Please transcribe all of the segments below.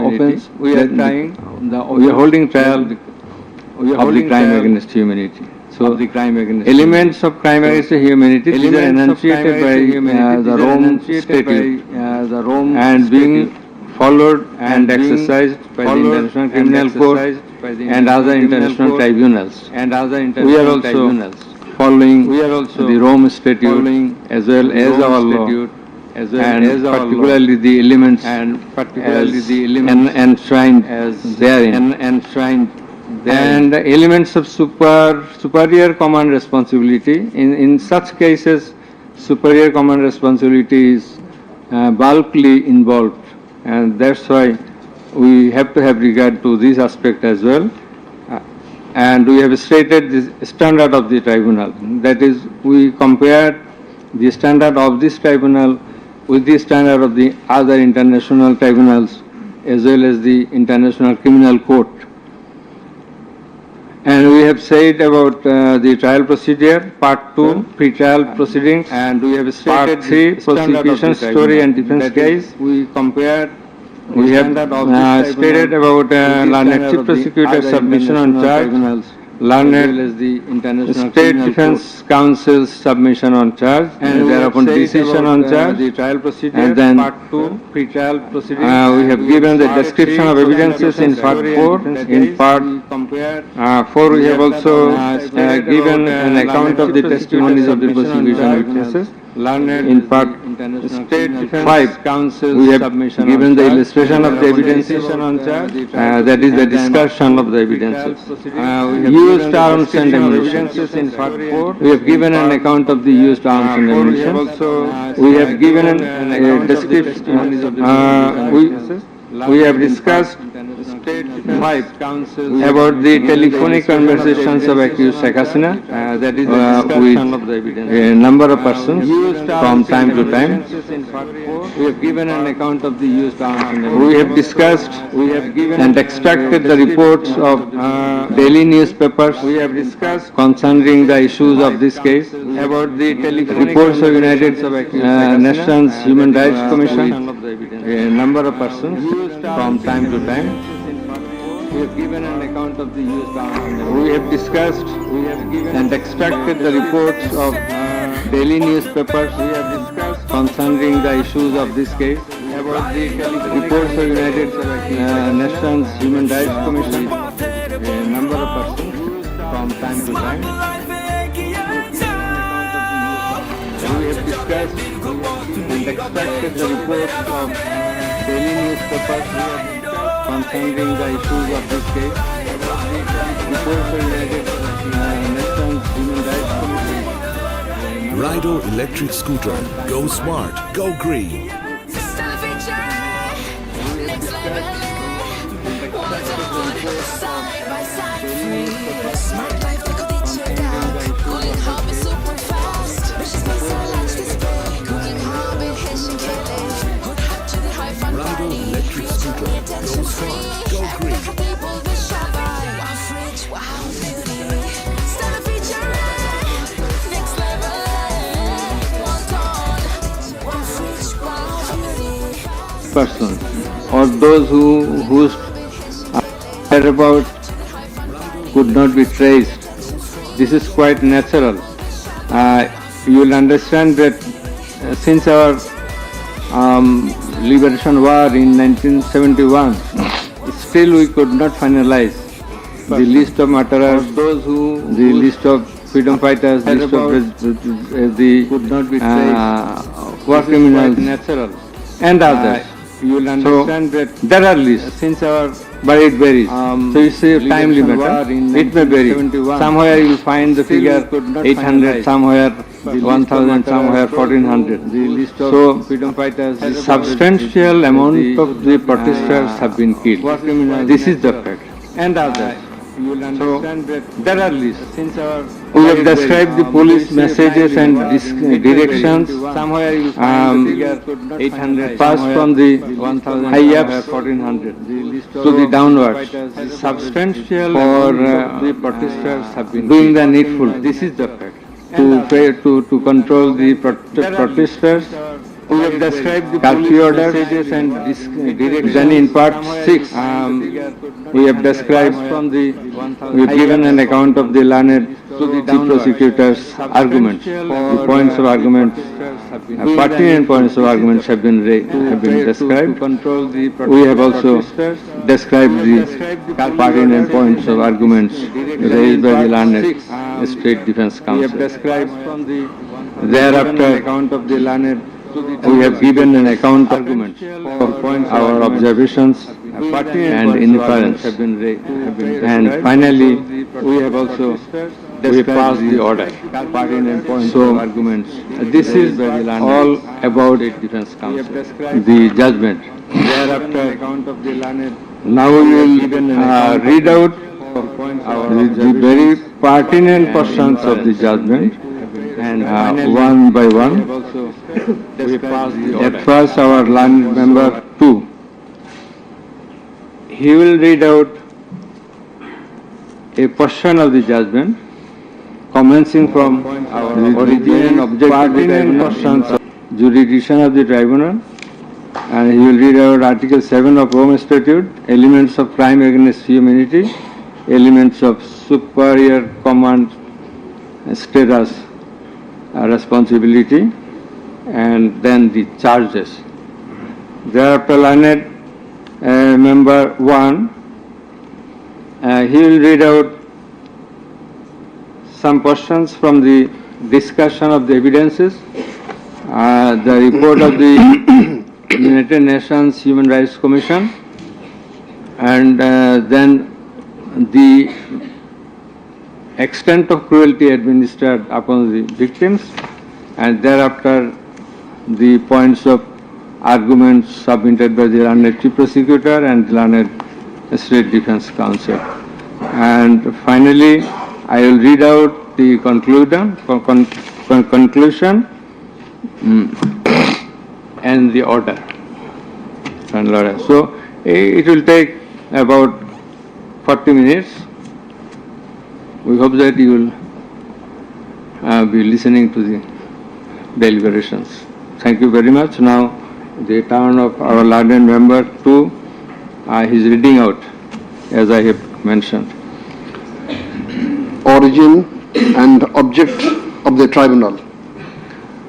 offense. We are holding trial of the crime against humanity. So, elements of crime against humanity, these are enunciated by the Rome Statute and being followed and exercised by the International Criminal Court and other international tribunals. We are also following the Rome Statute as well as our law, and particularly the elements enshrined therein. And the elements of superior command responsibility. In such cases, superior command responsibility is bulkily involved, and that's why we have to have regard to this aspect as well. And we have stated the standard of the tribunal. That is, we compare the standard of this tribunal with the standard of the other international tribunals as well as the International Criminal Court. And we have said about the trial procedure, part 2, pre-trial proceedings, and we have stated part 3, prosecution story and defense case. We have stated about learned chief prosecutor submission on charge, learned state defense counsel's submission on charge, and thereupon decision on charge, and then we have given the description of evidences in part 4. In part 4 we have also given an account of the testimonies of the prosecution witnesses. In part 5, we have given the illustration of the evidences, that is the discussion of the evidences. Used arms and ammunition. We have given an account of the used arms and ammunition. We have given a description. We have discussed 5 about the telephonic conversations of accused Sheikh Hasina with a number of persons from time to time. We have given an account of the used arms. We have discussed and extracted the reports of daily newspapers concerning the issues of this case, about the reports of United Nations Human Rights Commission, a number of persons from time to time. We have given an account of the used arms. We have discussed and extracted the reports of daily newspapers concerning the issues of this case, about the reports of United Nations Human Rights Commission, a number of persons from time to time. We have discussed and extracted the reports of daily newspapers concerning the issues of this case, reports of United Nations Human Rights Commission. Rido electric scooter. Go smart. Go green. Rido electric scooter. Go smart. Go green. Persons or those whose whereabouts could not be traced. This is quite natural. You will understand that since our liberation war in 1971, still we could not finalize the list of murderers, the list of freedom fighters, list of the war criminals, and others. You will understand that there are lists, but it varies. So you say time limit, it may vary. Somewhere you will find the figure 800, somewhere 1000, somewhere 1400. So the substantial amount of the protesters have been killed. This is the fact. And others. So there are lists. We have described the police messages and directions. Somewhere you find the figure 800 passed from the high-ups to the downwards. Substantial for the protesters have been doing the needful. This is the fact. To control the protesters, We have described the curfew order, and then in part 6, we have described we have given an account of the learned chief prosecutor's arguments. The points of argument, pertinent points of arguments have been described. We have also described the pertinent points of arguments raised by the learned State Defence Council. Thereafter, account of the learned, we have given an account of arguments of our observations and inference. And finally, we have also passed the order. So, this is all about Defence Council, the judgment. Thereafter, account of the learned. Now we will read out the very pertinent portions of the judgment, and one by one. At first, our learned member 2, he will read out a portion of the judgment commencing from the origin and object of the tribunal, portions of jurisdiction of the tribunal, and he will read out Article 7 of Rome Statute, elements of crime against humanity, elements of superior command status, responsibility, and then the charges. Thereafter, learned member 1, he will read out some portions from the discussion of the evidences, the report of the United Nations Human Rights Commission, and then the extent of cruelty administered upon the victims, and thereafter the points of arguments submitted by the learned chief prosecutor and the learned State Defence Council. And finally, I will read out the conclusion and the order. So it will take about 40 minutes. We hope that you will be listening to the deliberations. Thank you very much. Now, the turn of our learned member 2, he is reading out, as I have mentioned. Origin and object of the tribunal.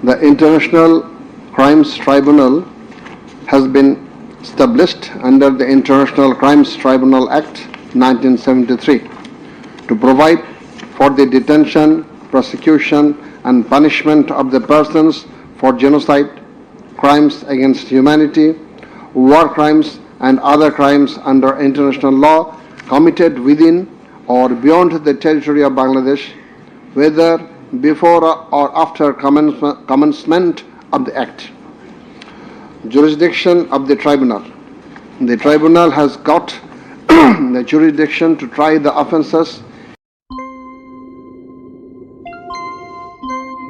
The International Crimes Tribunal has been established under the International Crimes Tribunal Act 1973 to provide for the detention, prosecution, and punishment of the persons for genocide, crimes against humanity, war crimes, and other crimes under international law committed within or beyond the territory of Bangladesh, whether before or after commencement of the Act. Jurisdiction of the Tribunal. The Tribunal has got the jurisdiction to try the offences.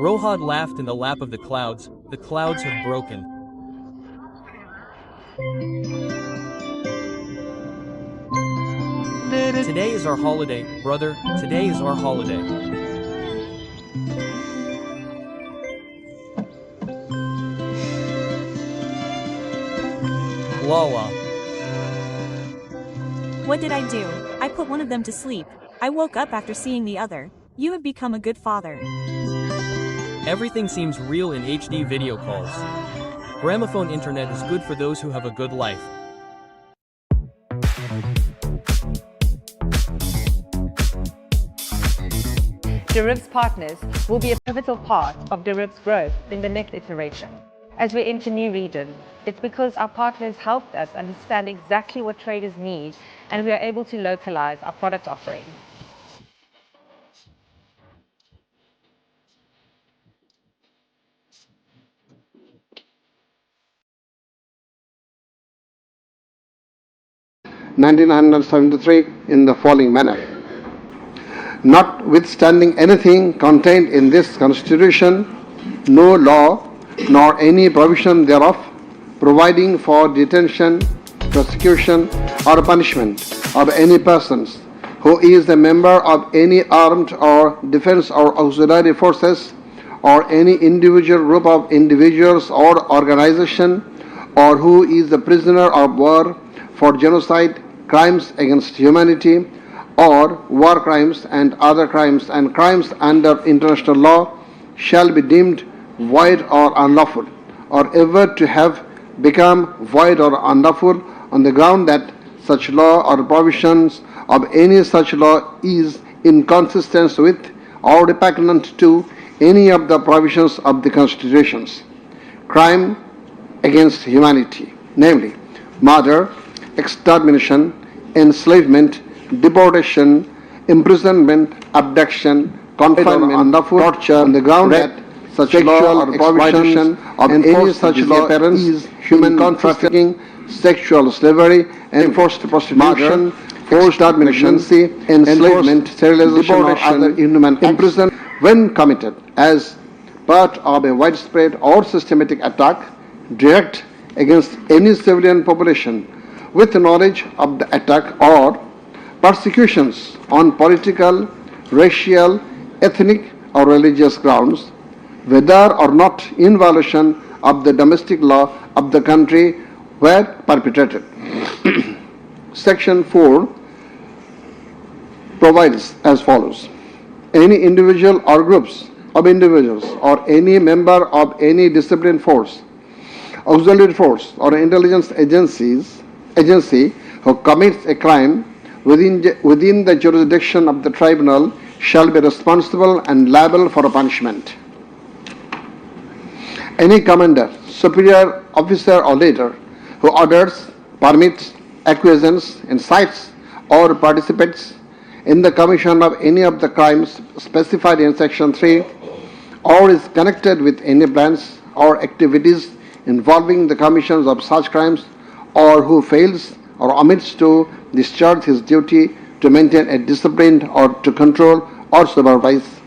Rohad laughed in the lap of the clouds have broken. Today is our holiday, brother, today is our holiday. Lala. What did I do? I put one of them to sleep. I woke up after seeing the other. You have become a good father. Everything seems real in HD video calls. Gramophone internet is good for those who have a good life. Deriv's partners will be a pivotal part of Deriv's growth in the next iteration. As we enter new regions, it's because our partners helped us understand exactly what traders need, and we are able to localize our product offering. In 1973 in the following manner. Notwithstanding anything contained in this Constitution, no law nor any provision thereof providing for detention, prosecution, or punishment of any persons who is a member of any armed or defense or auxiliary forces or any individual group of individuals or organization, or who is a prisoner of war for genocide, crimes against humanity, or war crimes and other crimes and crimes under international law shall be deemed void or unlawful, or ever to have become void or unlawful on the ground that such law or provisions of any such law is inconsistent with or repugnant to any of the provisions of the constitutions. Crime against humanity, namely murder, extermination, enslavement, deportation, imprisonment, abduction, confinement, unlawful torture on the ground that such law or provision of any such law is human trafficking, sexual slavery, enforced prostitution, forced pregnancy, enslavement, sterilization or other inhuman imprisonment when committed as part of a widespread or systematic attack direct against any civilian population with knowledge of the attack, or persecutions on political, racial, ethnic or religious grounds, whether or not in violation of the domestic law of the country were perpetrated. Section 4 provides as follows: any individual or groups of individuals or any member of any disciplined force, auxiliary force or intelligence agency who commits a crime within the jurisdiction of the tribunal shall be responsible and liable for a punishment. Any commander, superior officer or leader who orders, permits, acquiesces, incites or participates in the commission of any of the crimes specified in Section 3, or is connected with any plans or activities involving the commissions of such crimes, or who fails or omits to discharge his duty to maintain a discipline or to control or supervise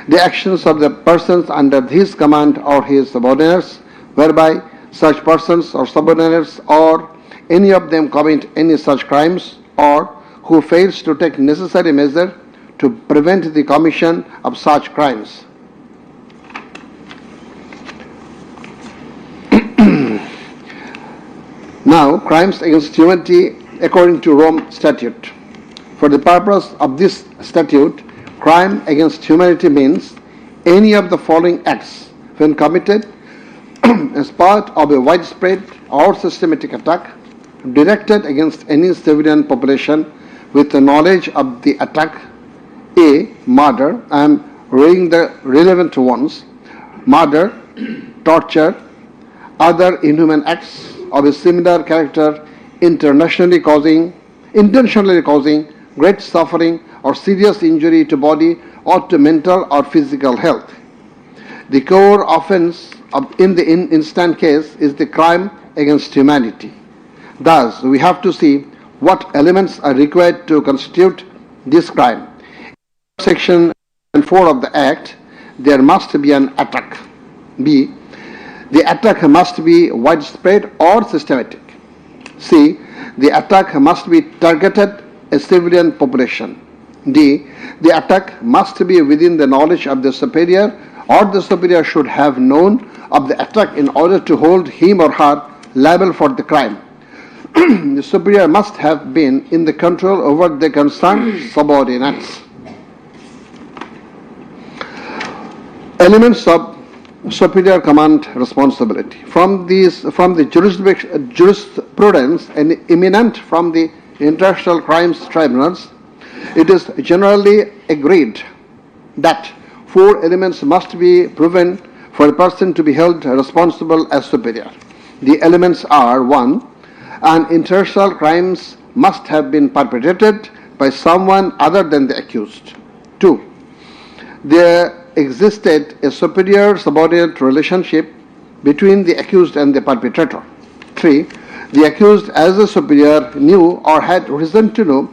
the actions of the persons under his command or his subordinates, whereby such persons or subordinates or any of them commit any such crimes, or who fails to take necessary measure to prevent the commission of such crimes. Now, crimes against humanity according to Rome Statute. For the purpose of this statute, crime against humanity means any of the following acts when committed as part of a widespread or systematic attack directed against any civilian population with the knowledge of the attack: A. Murder. I am reading the relevant ones: murder, torture, other inhuman acts of a similar character intentionally causing great suffering or serious injury to body or to mental or physical health. The core offense in the instant case is the crime against humanity. Thus, we have to see what elements are required to constitute this crime. In Section 4 of the Act, there must be an attack. B. The attack must be widespread or systematic. C. The attack must be targeted a civilian population. D. The attack must be within the knowledge of the superior, or the superior should have known of the attack in order to hold him or her liable for the crime. The superior must have been in the control over the concerned subordinates. Elements of superior command responsibility. From the jurisprudence and eminent from the international crimes tribunals, it is generally agreed that 4 elements must be proven for a person to be held responsible as superior. The elements are: 1. An international crimes must have been perpetrated by someone other than the accused. 2. There existed a superior-subordinate relationship between the accused and the perpetrator. 3. The accused as a superior knew or had reason to know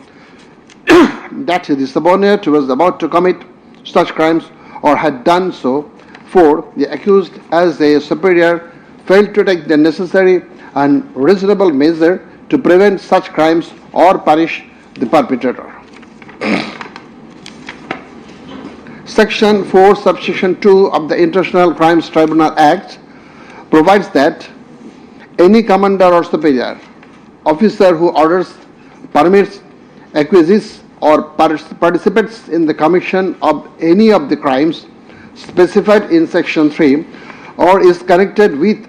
that the subordinate was about to commit such crimes or had done so. 4. The accused as a superior failed to take the necessary and reasonable measure to prevent such crimes or punish the perpetrator. Section 4, subsection 2 of the International Crimes Tribunal Act provides that any commander or superior officer who orders, permits, acquiesces, or participates in the commission of any of the crimes specified in Section 3 or is connected with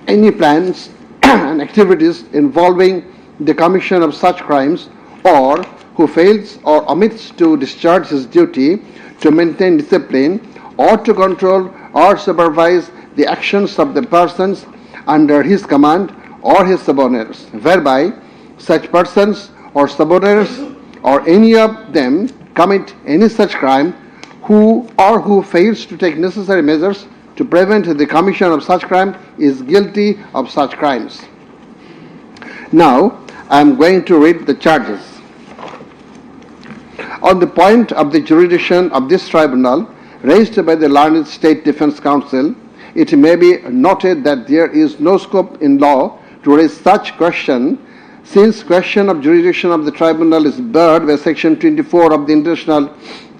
any plans and activities involving the commission of such crimes, or who fails or omits to discharge his duty to maintain discipline or to control or supervise the actions of the persons under his command or his subordinates, whereby such persons or subordinates or any of them commit any such crime, who fails to take necessary measures to prevent the commission of such crime is guilty of such crimes. Now, I am going to read the charges. On the point of the jurisdiction of this tribunal raised by the learned State Defence Council, it may be noted that there is no scope in law to raise such question, since question of jurisdiction of the tribunal is barred by Section 24 of the International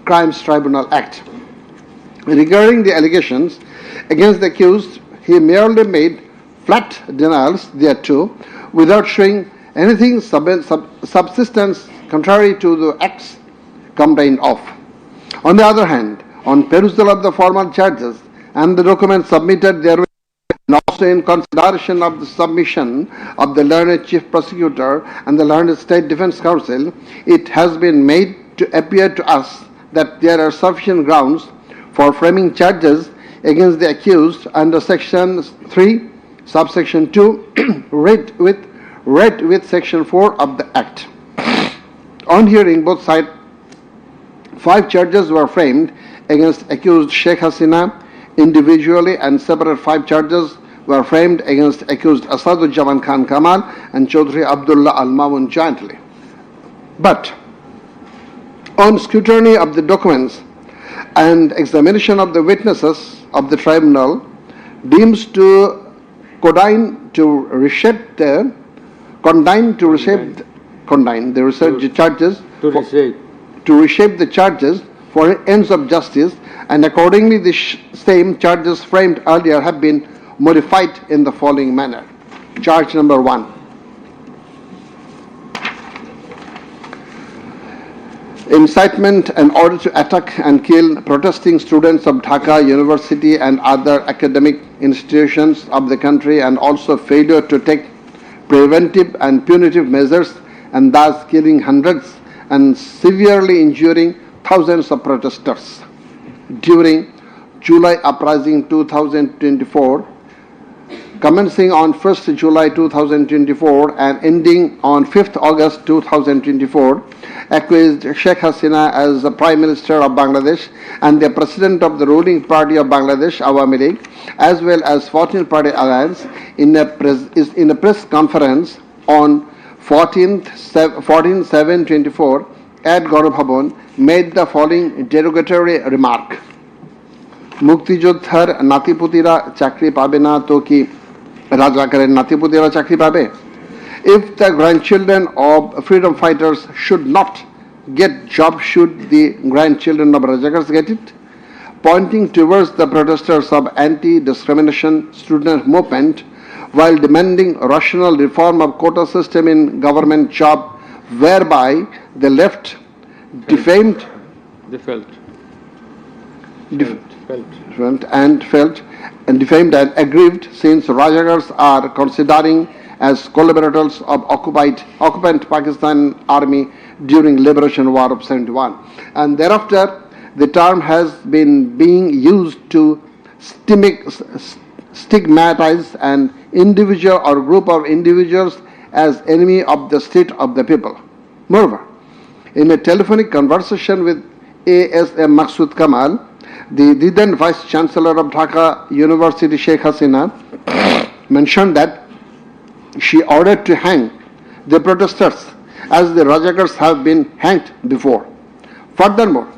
Crimes Tribunal Act. Regarding the allegations against the accused, he merely made flat denials thereto without showing anything subsistence contrary to the acts complained of. On the other hand, on perusal of the formal charges and the documents submitted therewith, and also in consideration of the submission of the learned Chief Prosecutor and the learned State Defence Council, it has been made to appear to us that there are sufficient grounds for framing charges against the accused under Section 3, subsection 2, read with Section 4 of the Act. On hearing both sides, 5 charges were framed against accused Sheikh Hasina individually, and separate 5 charges were framed against accused Asaduzzaman Khan Kamal and Chaudhry Abdullah Al Mamun jointly. But on scrutiny of the documents and examination of the witnesses of the tribunal deems to condign to reshape the charges to reshape the charges for ends of justice, and accordingly the same charges framed earlier have been modified in the following manner. Charge number 1. Incitement in order to attack and kill protesting students of Dhaka University and other academic institutions of the country, and also failure to take preventive and punitive measures, and thus killing hundreds and severely injuring thousands of protesters during July Uprising 2024, commencing on 1st July 2024 and ending on 5th August 2024, accused Sheikh Hasina as the Prime Minister of Bangladesh and the President of the ruling party of Bangladesh, Awami League, as well as 14th Party Alliance, in a press conference on 14/7/24 at Gaurav Bhavan, made the following derogatory remark. মুক্তিযোদ্ধার নাতিপুতিরা চাকরি পাবে না তো কি রাজাকারের নাতিপুতিরা চাকরি পাবে? If the grandchildren of freedom fighters should not get job, should the grandchildren of Rajakars get it? Pointing towards the protesters of anti-discrimination student movement while demanding rational reform of quota system in government job, whereby the left defamed and aggrieved, since Rajakars are considering as collaborators of occupant Pakistan Army during Liberation War of 71. And thereafter, the term has been being used to stigmatize an individual or group of individuals as enemy of the state of the people. Moreover, in a telephonic conversation with ASM Maksud Kamal, the then Vice Chancellor of Dhaka University, Sheikh Hasina, mentioned that she ordered to hang the protesters as the Rajakars have been hanged before. Furthermore,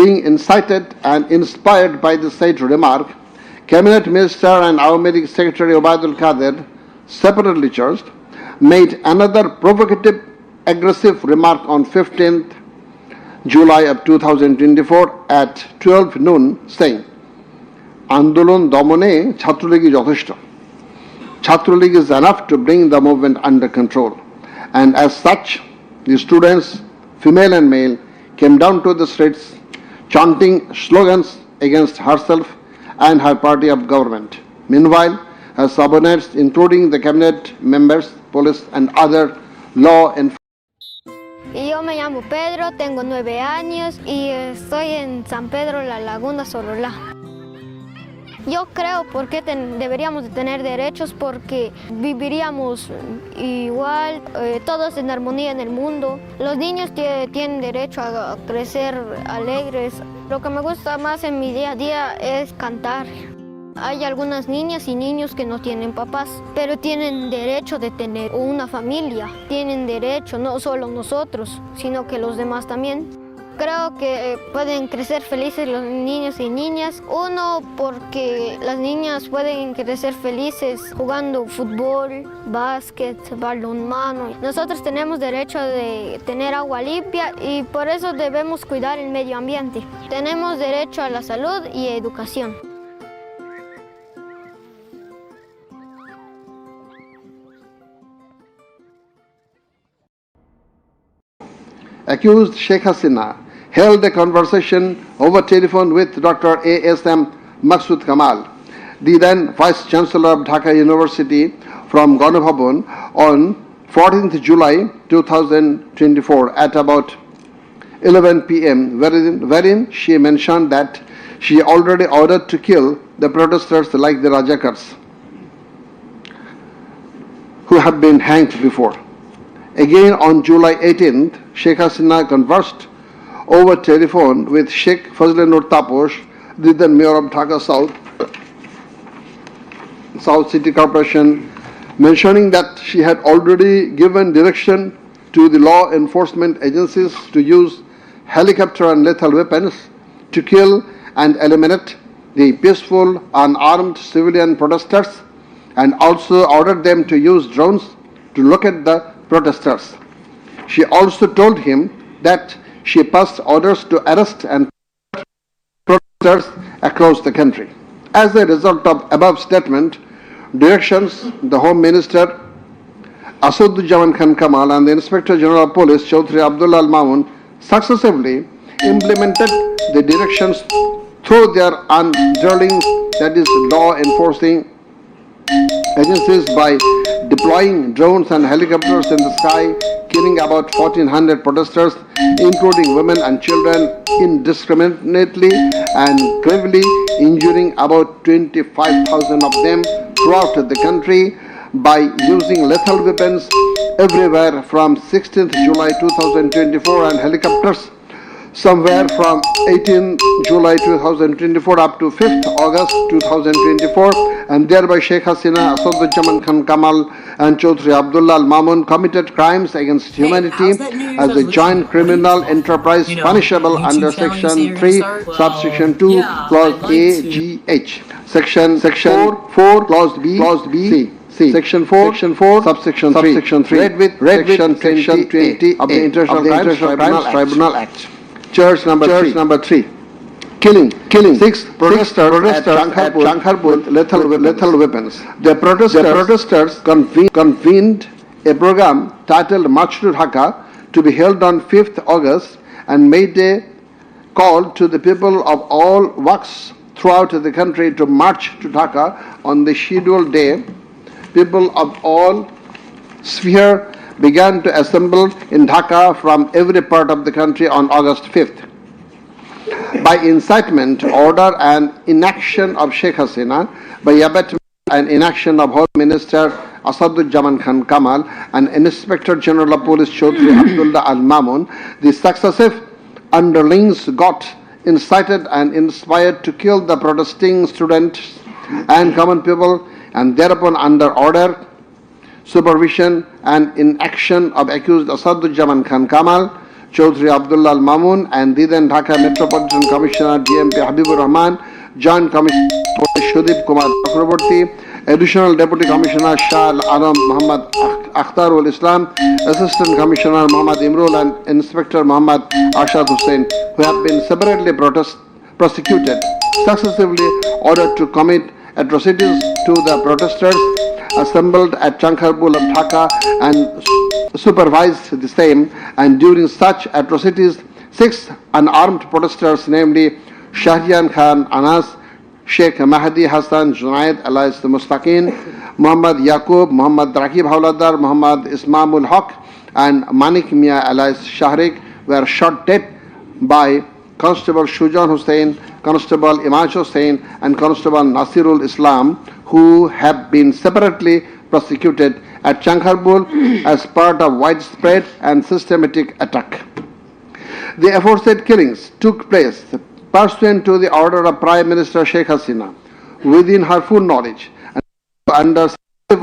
being incited and inspired by the said remark, Cabinet Minister and Awami League Secretary Obaidul Qadir, separately charged, made another provocative, aggressive remark on 15th July of 2024 at 12 noon, saying, আন্দোলন দমনে ছাত্রলীগই যথেষ্ট. Chhatra League is enough to bring the movement under control. And as such, the students, female and male, came down to the streets chanting slogans against herself and her party of government. Meanwhile, her subordinates, including the cabinet members, police and other law enforcement. Y yo me llamo Pedro, tengo 9 años y estoy en San Pedro La Laguna, Sololá. Yo creo porque deberíamos de tener derechos porque viviríamos igual, todos en armonía en el mundo. Los niños tienen derecho a crecer alegres. Lo que me gusta más en mi día a día es cantar. Hay algunas niñas y niños que no tienen papás, pero tienen derecho de tener una familia. Tienen derecho, no solo nosotros, sino que los demás también. Creo que pueden crecer felices los niños y niñas. Uno, porque las niñas pueden crecer felices jugando fútbol, básquet, balonmano. Nosotros tenemos derecho de tener agua limpia y por eso debemos cuidar el medio ambiente. Tenemos derecho a la salud y educación. Accused Sheikh Hasina held a conversation over telephone with Dr. A.S.M. Maksud Kamal, the then Vice Chancellor of Dhaka University, from Ganabhavan on 14th July 2024 at about 11 p.m., wherein she mentioned that she already ordered to kill the protesters like the Rajakars who have been hanged before. Again on July 18th, Sheikh Hasina conversed over telephone with Sheikh Fazlanur Taposh, the then Mayor of Dhaka South City Corporation, mentioning that she had already given direction to the law enforcement agencies to use helicopter and lethal weapons to kill and eliminate the peaceful, unarmed civilian protesters, and also ordered them to use drones to locate the protesters. She also told him that she passed orders to arrest and protesters across the country. As a result of above statement, directions, the Home Minister Asaduzzaman Khan Kamal and the Inspector General of Police Chaudhry Abdullah Al Mamun successively implemented the directions through their underlings, that is law enforcing agencies, by deploying drones and helicopters in the sky, killing about 1,400 protesters, including women and children, indiscriminately and gravely injuring about 25,000 of them throughout the country by using lethal weapons everywhere from 16th July 2024 and helicopters somewhere from 18 July 2024 up to 5th August 2024, and thereby Sheikh Hasina, Asaduzzaman Khan Kamal and Chaudhry Abdullah Al Mamun committed crimes against humanity as a joint criminal enterprise punishable under Section 3, Subsection 2, Clause A, G, H, Section 4, Clause B, C. Section 4, Subsection 3, read with Section 20 of the International Crimes Tribunal Act. Charge number 3. Killing 6 protesters at Shankharpur with lethal weapons. The protesters convened a program titled March to Dhaka to be held on 5th August and made a call to the people of all walks throughout the country to march to Dhaka on the scheduled day. People of all sphere began to assemble in Dhaka from every part of the country on August 5th. By incitement, order and inaction of Sheikh Hasina, by abatement and inaction of Home Minister Asaduzzaman Khan Kamal and Inspector General of Police Chaudhry Abdullah Al Mamun, the successive underlings got incited and inspired to kill the protesting students and common people, and thereupon under order, supervision and inaction of accused Asaduzzaman Khan Kamal, Chaudhry Abdullah Al Mamun and the then Dhaka Metropolitan Commissioner DMP Habibur Rahman, Joint Commissioner Shudip Kumar Chakraborty, Additional Deputy Commissioner Shah Alam Muhammad Akhtarul Islam, Assistant Commissioner Muhammad Imrul and Inspector Muhammad Ashad Hussain, who have been separately prosecuted, successively ordered to commit atrocities to the protesters assembled at Chankarbul of Dhaka and supervised the same, and during such atrocities 6 unarmed protesters, namely Shahriyan Khan Anas, Sheikh Mahdi Hassan Junaid alias Mustaqin, Muhammad Yaqub, Muhammad Rakib Hawladar, Muhammad Ismamul Haq and Manik Mia alias Shahrik were shot dead by Constable Shujan Hussain, Constable Imaj Hussain and Constable Nasirul Islam, who have been separately prosecuted at Chankarbul as part of widespread and systematic attack. The aforesaid killings took place pursuant to the order of Prime Minister Sheikh Hasina, within her full knowledge and under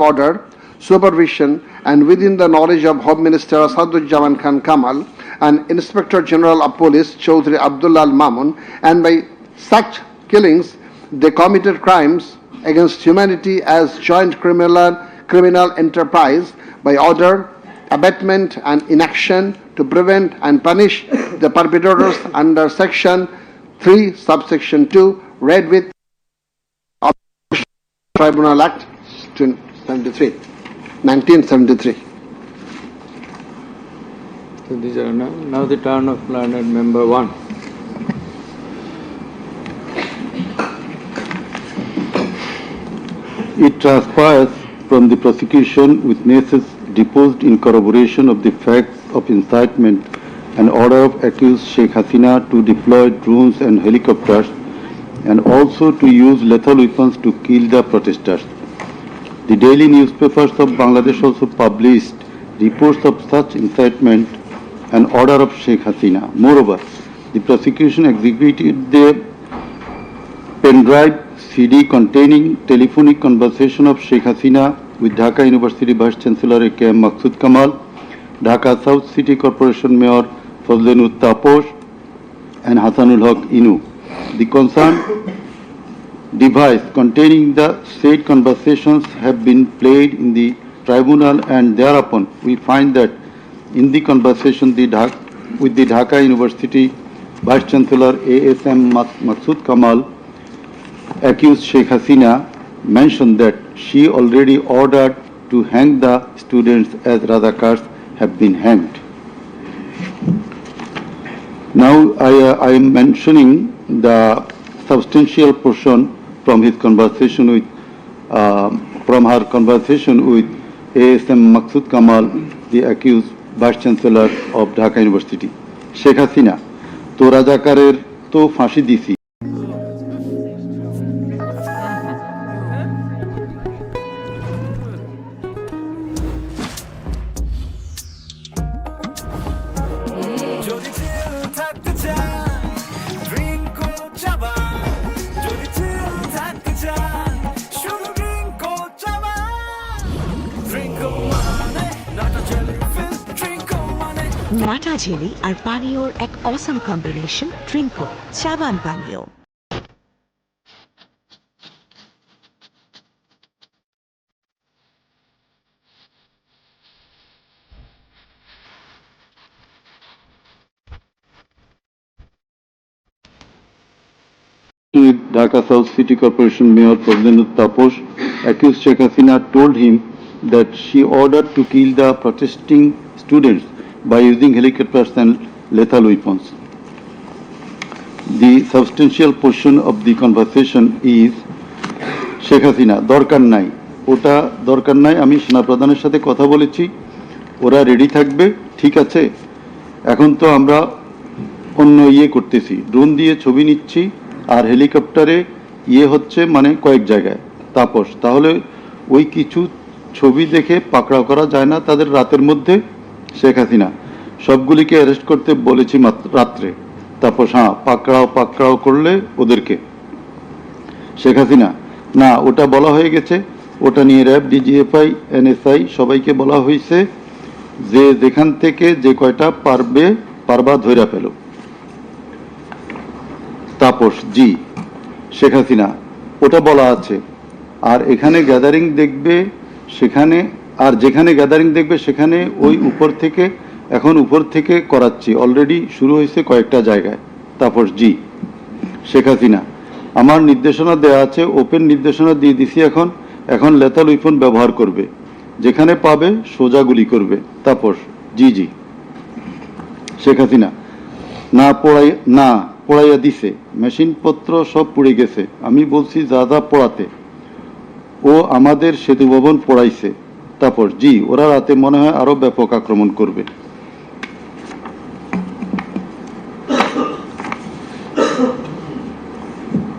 order, supervision and within the knowledge of Home Minister Asaduzzaman Khan Kamal and Inspector General of Police Chaudhry Abdullah Al Mamun, and by such killings they committed crimes against humanity as joint criminal enterprise by order, abatement and inaction to prevent and punish the perpetrators under Section 3, Subsection 2, read with Tribunal Act 1973. So these are now the turn of learned member 1. It transpires from the prosecution witnesses deposed in corroboration of the facts of incitement and order of accused Sheikh Hasina to deploy drones and helicopters and also to use lethal weapons to kill the protesters. The daily newspapers of Bangladesh also published reports of such incitement and order of Sheikh Hasina. Moreover, the prosecution exhibited the pen-drive CD containing telephonic conversation of Sheikh Hasina with Dhaka University Vice Chancellor A.K.M. Maqsood Kamal, Dhaka South City Corporation Mayor Fazlenut Taposh and Hassanul Haq Inu. The concerned device containing the said conversations have been played in the tribunal, and thereupon we find that in the conversation with the Dhaka University Vice Chancellor A.S.M. Maqsood Kamal, accused Sheikh Hasina mentioned that she already ordered to hang the students as Razakars have been hanged. Now I am mentioning the substantial portion from his conversation with, from her conversation with A.S.M. Maqsood Kamal, the accused Vice Chancellor of Dhaka University. Sheikh Hasina, to Razakarer to ফাঁসি দিছি। নাটা jelly আর পানীয়র এক awesome combination ড্রিঙ্কো চাবান পানীয়। With Dhaka South City Corporation Mayor Fazlenut Taposh, accused Sheikh Hasina told him that she ordered to kill the protesting students by using helicopters and lethal weapons. The substantial portion of the conversation is Sheikh Hasina, দরকার নাই, ওটা দরকার নাই, আমি সেনাপ্রধানের সাথে কথা বলেছি, ওরা রেডি থাকবে, ঠিক আছে, এখন তো আমরা অন্য করতেছি, ড্রোন দিয়ে ছবি নিচ্ছি আর হেলিকপ্টারে হচ্ছে মানে কয়েক জায়গায়। তাপস, তাহলে ওই কিছু ছবি দেখে পাকড়াও করা যায় না তাদের রাতের মধ্যে? শেখ হাসিনা, সবগুলিকে অ্যারেস্ট করতে বলেছি রাত্রে। তাপস, হ্যাঁ, পাকড়াও করলে ওদেরকে। শেখ হাসিনা, না, ওটা বলা হয়ে গেছে, ওটা নিয়ে র্যাব, ডিজিএফআই, এনএসআই সবাইকে বলা হয়েছে যে যেখান থেকে যে কয়টা পারবা ধইরা ফেলো। তাপস, জি। শেখ হাসিনা, ওটা বলা আছে, আর এখানে গ্যাদারিং দেখবে সেখানে, আর যেখানে গ্যাদারিং দেখবে সেখানে ওই উপর থেকে, এখন উপর থেকে করাচ্ছি, অলরেডি শুরু হয়েছে কয়েকটা জায়গায়। তারপর জি শেখ হাসিনা, আমার নির্দেশনা দেওয়া আছে, ওপেন নির্দেশনা দিয়ে দিছি, এখন লেথাল উইপন ব্যবহার করবে, যেখানে পাবে সোজা গুলি করবে। তাপস, জি জি। শেখ হাসিনা, না পড়াইয়া দিছে, মেশিনপত্র সব পুড়ে গেছে, আমি বলছি যা যা পড়াতে, ও আমাদের সেতু ভবন পড়াইছে। তাপস, জি, ওরা রাতে মনে হয় আরো ব্যাপক আক্রমণ করবে।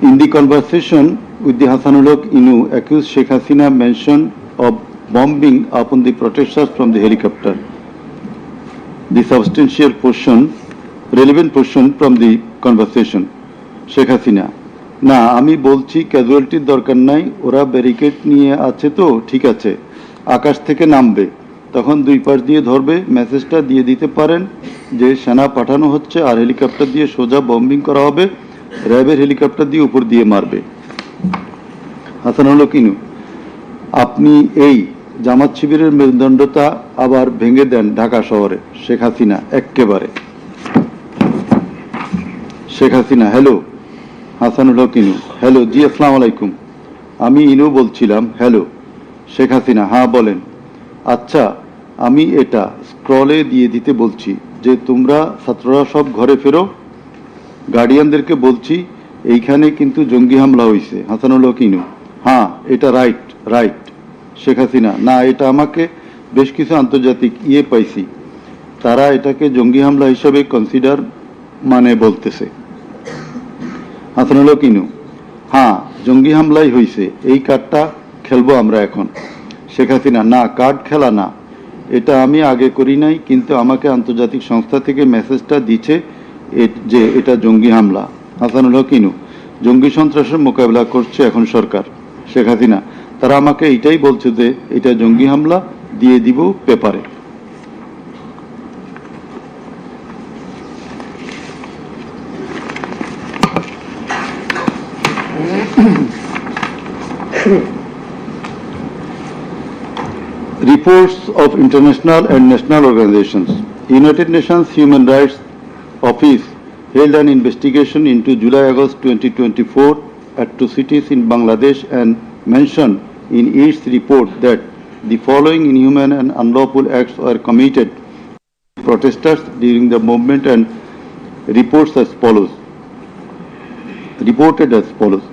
In the conversation with the Hasanullah Inu, accused Sheikh Hasina mentioned of bombing upon the protesters from the helicopter. The substantial portion, relevant portion from the conversation. Sheikh Hasina, না আমি বলছি ক্যাজুয়ালিটির দরকার নাই, ওরা ব্যারিকেড নিয়ে আছে তো ঠিক আছে, আকাশ থেকে নামবে, তখন দুই পাশ দিয়ে ধরবে, মেসেজটা দিয়ে দিতে পারেন যে সেনা পাঠানো হচ্ছে আর হেলিকপ্টার দিয়ে সোজা বম্বিং করা হবে, র্যাবের হেলিকপ্টার দিয়ে উপর দিয়ে মারবে। হাসানুল্লাহ কিনু, আপনি এই জামাত শিবিরের মেরুদণ্ডতা আবার ভেঙে দেন ঢাকা শহরে। শেখ হাসিনা, এক্কেবারে। শেখ হাসিনা, হ্যালো। হাসানুল্লাহ কিনু, হ্যালো, জি আসসালামু আলাইকুম, আমি ইনু বলছিলাম। হ্যালো। শেখ হাসিনা, হ্যাঁ বলেন। আচ্ছা, আমি এটা স্ক্রলে দিয়ে দিতে বলছি যে তোমরা ছাত্ররা সব ঘরে ফেরো, গার্ডিয়ানদেরকে বলছি এইখানে কিন্তু জঙ্গি হামলা হয়েছে। হাসানুল্লাহ কিনু, হ্যাঁ এটা রাইট। শেখ হাসিনা, না এটা আমাকে বেশ কিছু আন্তর্জাতিক পাইছি, তারা এটাকে জঙ্গি হামলা হিসাবে কনসিডার বলতেছে। হাসানুল্লাহ কিনু, হ্যাঁ জঙ্গি হামলাই হয়েছে, এই কার্ডটা খেলবো আমরা এখন। শেখ হাসিনা, না কার্ড খেলা না, এটা আমি আগে করি নাই, কিন্তু আমাকে আন্তর্জাতিক সংস্থা থেকে মেসেজটা দিচ্ছে যে এটা জঙ্গি হামলা। হাসানুল্লাহ কিনু, জঙ্গি সন্ত্রাসের মোকাবেলা করছে এখন সরকার। শেখ হাসিনা, তারা আমাকে এটাই বলছে যে এটা জঙ্গি হামলা, দিয়ে দিব পেপারে। Reports of international and national organizations. United Nations Human Rights Office held an investigation into July-August 2024 atrocities in Bangladesh and mentioned in its report that the following inhuman and unlawful acts were committed by protesters during the movement, and reported as follows.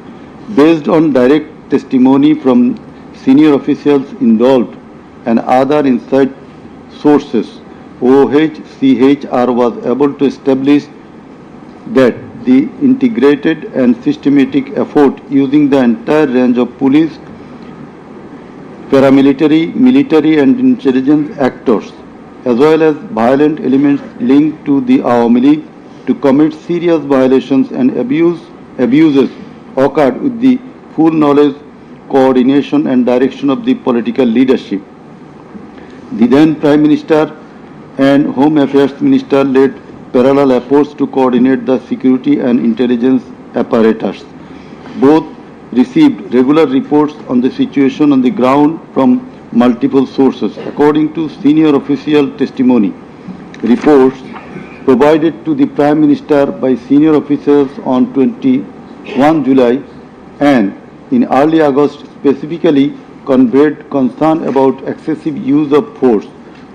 Based on direct testimony from senior officials involved and other inside sources, OHCHR was able to establish that the integrated and systematic effort using the entire range of police, paramilitary, military and intelligence actors, as well as violent elements linked to the Awami League to commit serious violations and abuses occurred with the full knowledge, coordination and direction of the political leadership. The then Prime Minister and Home Affairs Minister led parallel efforts to coordinate the security and intelligence apparatus. Both received regular reports on the situation on the ground from multiple sources. According to senior official testimony, reports provided to the Prime Minister by senior officers on 21 July and in early August specifically conveyed concern about excessive use of force.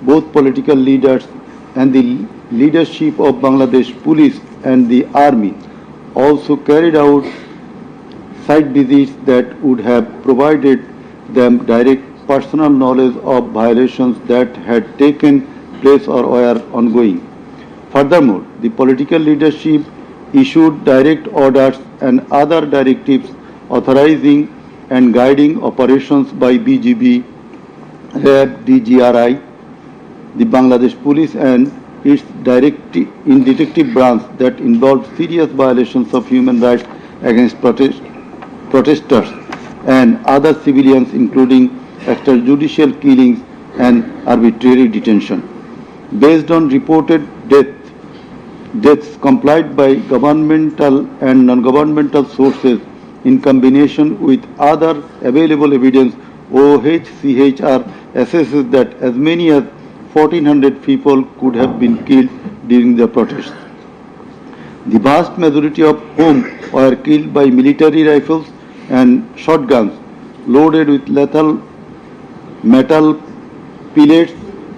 Both political leaders and the leadership of Bangladesh Police and the Army also carried out site visits that would have provided them direct personal knowledge of violations that had taken place or were ongoing. Furthermore, the political leadership issued direct orders and other directives authorizing and guiding operations by BGB, RAB, DGRI, the Bangladesh Police and its detective branch that involved serious violations of human rights against protesters and other civilians, including extrajudicial killings and arbitrary detention. Based on reported deaths complied by governmental and non-governmental sources, in combination with other available evidence, OHCHR assesses that as many as 1,400 people could have been killed during the protests. The vast majority of whom were killed by military rifles and shotguns loaded with lethal metal pellets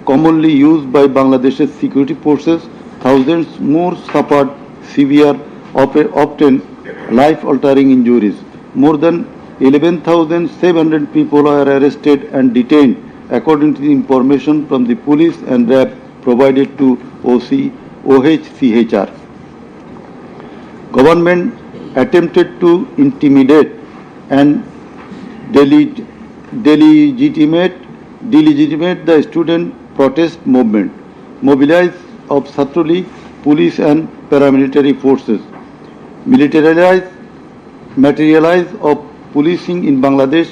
commonly used by Bangladesh's security forces. Thousands more suffered severe, often life-altering injuries. More than 11,700 people were arrested and detained, according to the information from the police and RAB provided to OHCHR. Government attempted to intimidate and delegitimate the student protest movement, mobilized of Satruli police and paramilitary forces, materialize of policing in Bangladesh,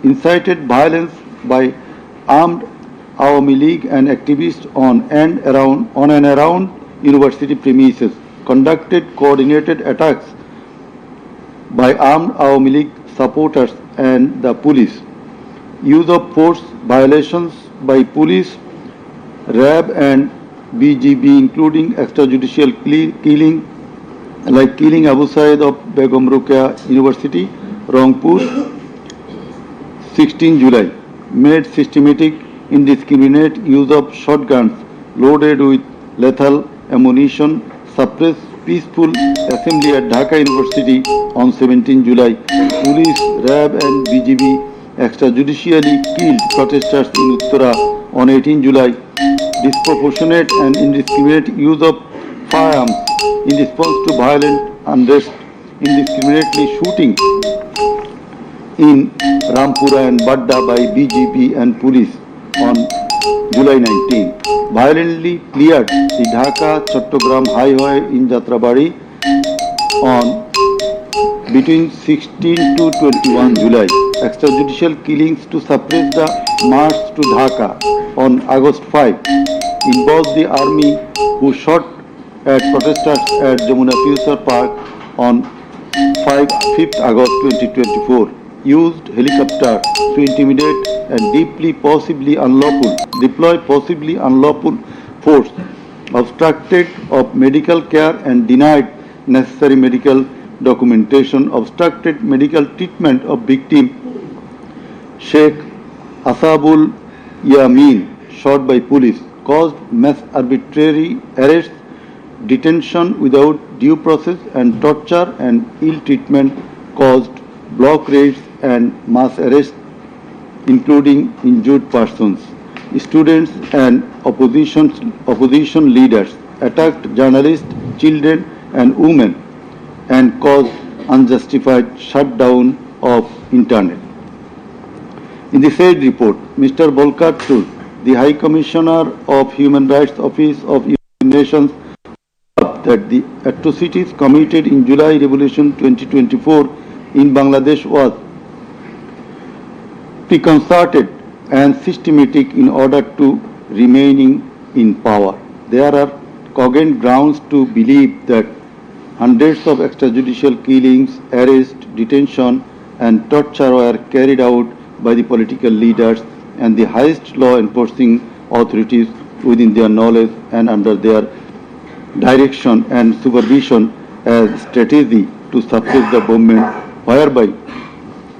incited violence by armed Awami League and activists on and around university premises, conducted coordinated attacks by armed Awami League supporters and the police, use of force violations by police, RAB and BGB, including extrajudicial killing, like killing Abu Said of Begum Ruqya University, Rangpur, 16 July, made systematic, indiscriminate use of shotguns loaded with lethal ammunition, suppressed peaceful assembly at Dhaka University on 17 July. Police, RAB and BGB extrajudicially killed protesters in Uttara on 18 July. Disproportionate and indiscriminate use of firearms in response to violent unrest, indiscriminately shooting in Rampura and Badda by BGP and police on July 19. Violently cleared the Dhaka-Chattogram highway in Jatrabari on between 16 to 21 July. Extrajudicial killings to suppress the march to Dhaka on August 5 involved the army who shot at protesters at Jamuna Future Park on 5th August 2024, used helicopter to intimidate and deploy possibly unlawful force, obstructed of medical care and denied necessary medical documentation, obstructed medical treatment of victim Sheikh Asabul Yamin, shot by police, caused mass arbitrary arrests, detention without due process and torture and ill treatment, caused block raids and mass arrests, including injured persons. Students and opposition leaders attacked journalists, children and women and caused unjustified shutdown of internet. In the said report, Mr. Volker Turk, the High Commissioner of Human Rights Office of United Nations, that the atrocities committed in July Revolution 2024 in Bangladesh was preconcerted and systematic in order to remaining in power. There are cogent grounds to believe that hundreds of extrajudicial killings, arrests, detention and torture were carried out by the political leaders and the highest law enforcing authorities within their knowledge and under their direction and supervision as strategy to suppress the movement, whereby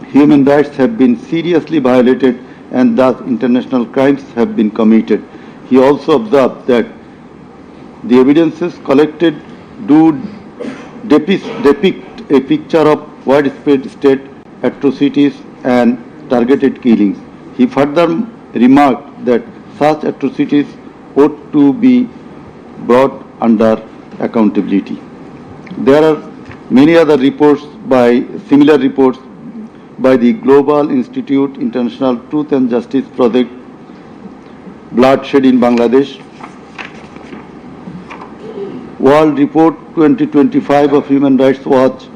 human rights have been seriously violated and thus international crimes have been committed. He also observed that the evidences collected do depict a picture of widespread state atrocities and targeted killings. He further remarked that such atrocities ought to be brought under accountability. There are many other similar reports by the Global Institute International Truth and Justice Project, Bloodshed in Bangladesh, World Report 2025 of Human Rights Watch.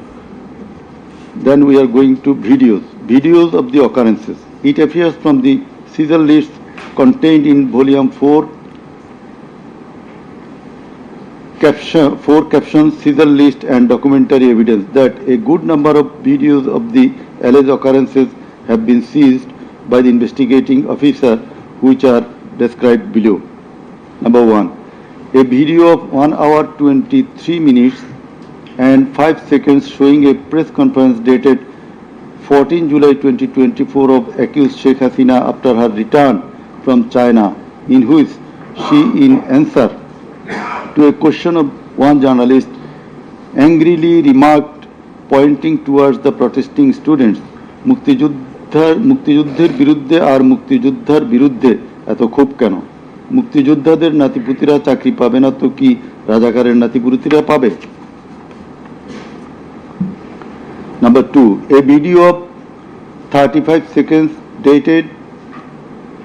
Then we are going to videos of the occurrences. It appears from the seizure list contained in Volume 4, four captions, scissor list and documentary evidence that a good number of videos of the alleged occurrences have been seized by the investigating officer, which are described below. Number 1. A video of 1 hour 23 minutes and 5 seconds showing a press conference dated 14 July 2024 of accused Sheikh Hasina after her return from China, in which she, in answer to a question of one journalist, angrily remarked, pointing towards the protesting students, মুক্তিযুদ্ধের বিরুদ্ধে আর মুক্তিযোদ্ধার বিরুদ্ধে এত ক্ষোভ কেন? মুক্তিযোদ্ধাদের নাতিপুতিরা চাকরি পাবে না তো কি রাজাকারের নাতিপুতিরা পাবে? Number 2, a video of 35 seconds dated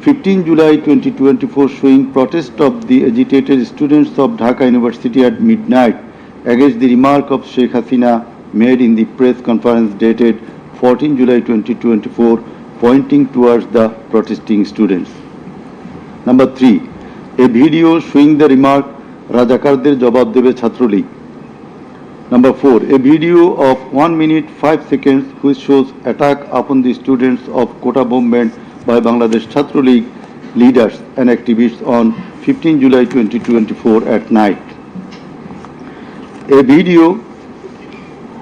15 July 2024 showing protest of the agitated students of Dhaka University at midnight against the remark of Sheikh Hasina made in the press conference dated 14 July 2024 pointing towards the protesting students. Number 3, a video showing the remark Rajakarder jawab debe Chhatrolig. Number 4, a video of 1 minute 5 seconds which shows attack upon the students of Kota movement by Bangladesh Chhatrolig leaders and activists on 15 July 2024 at night. A video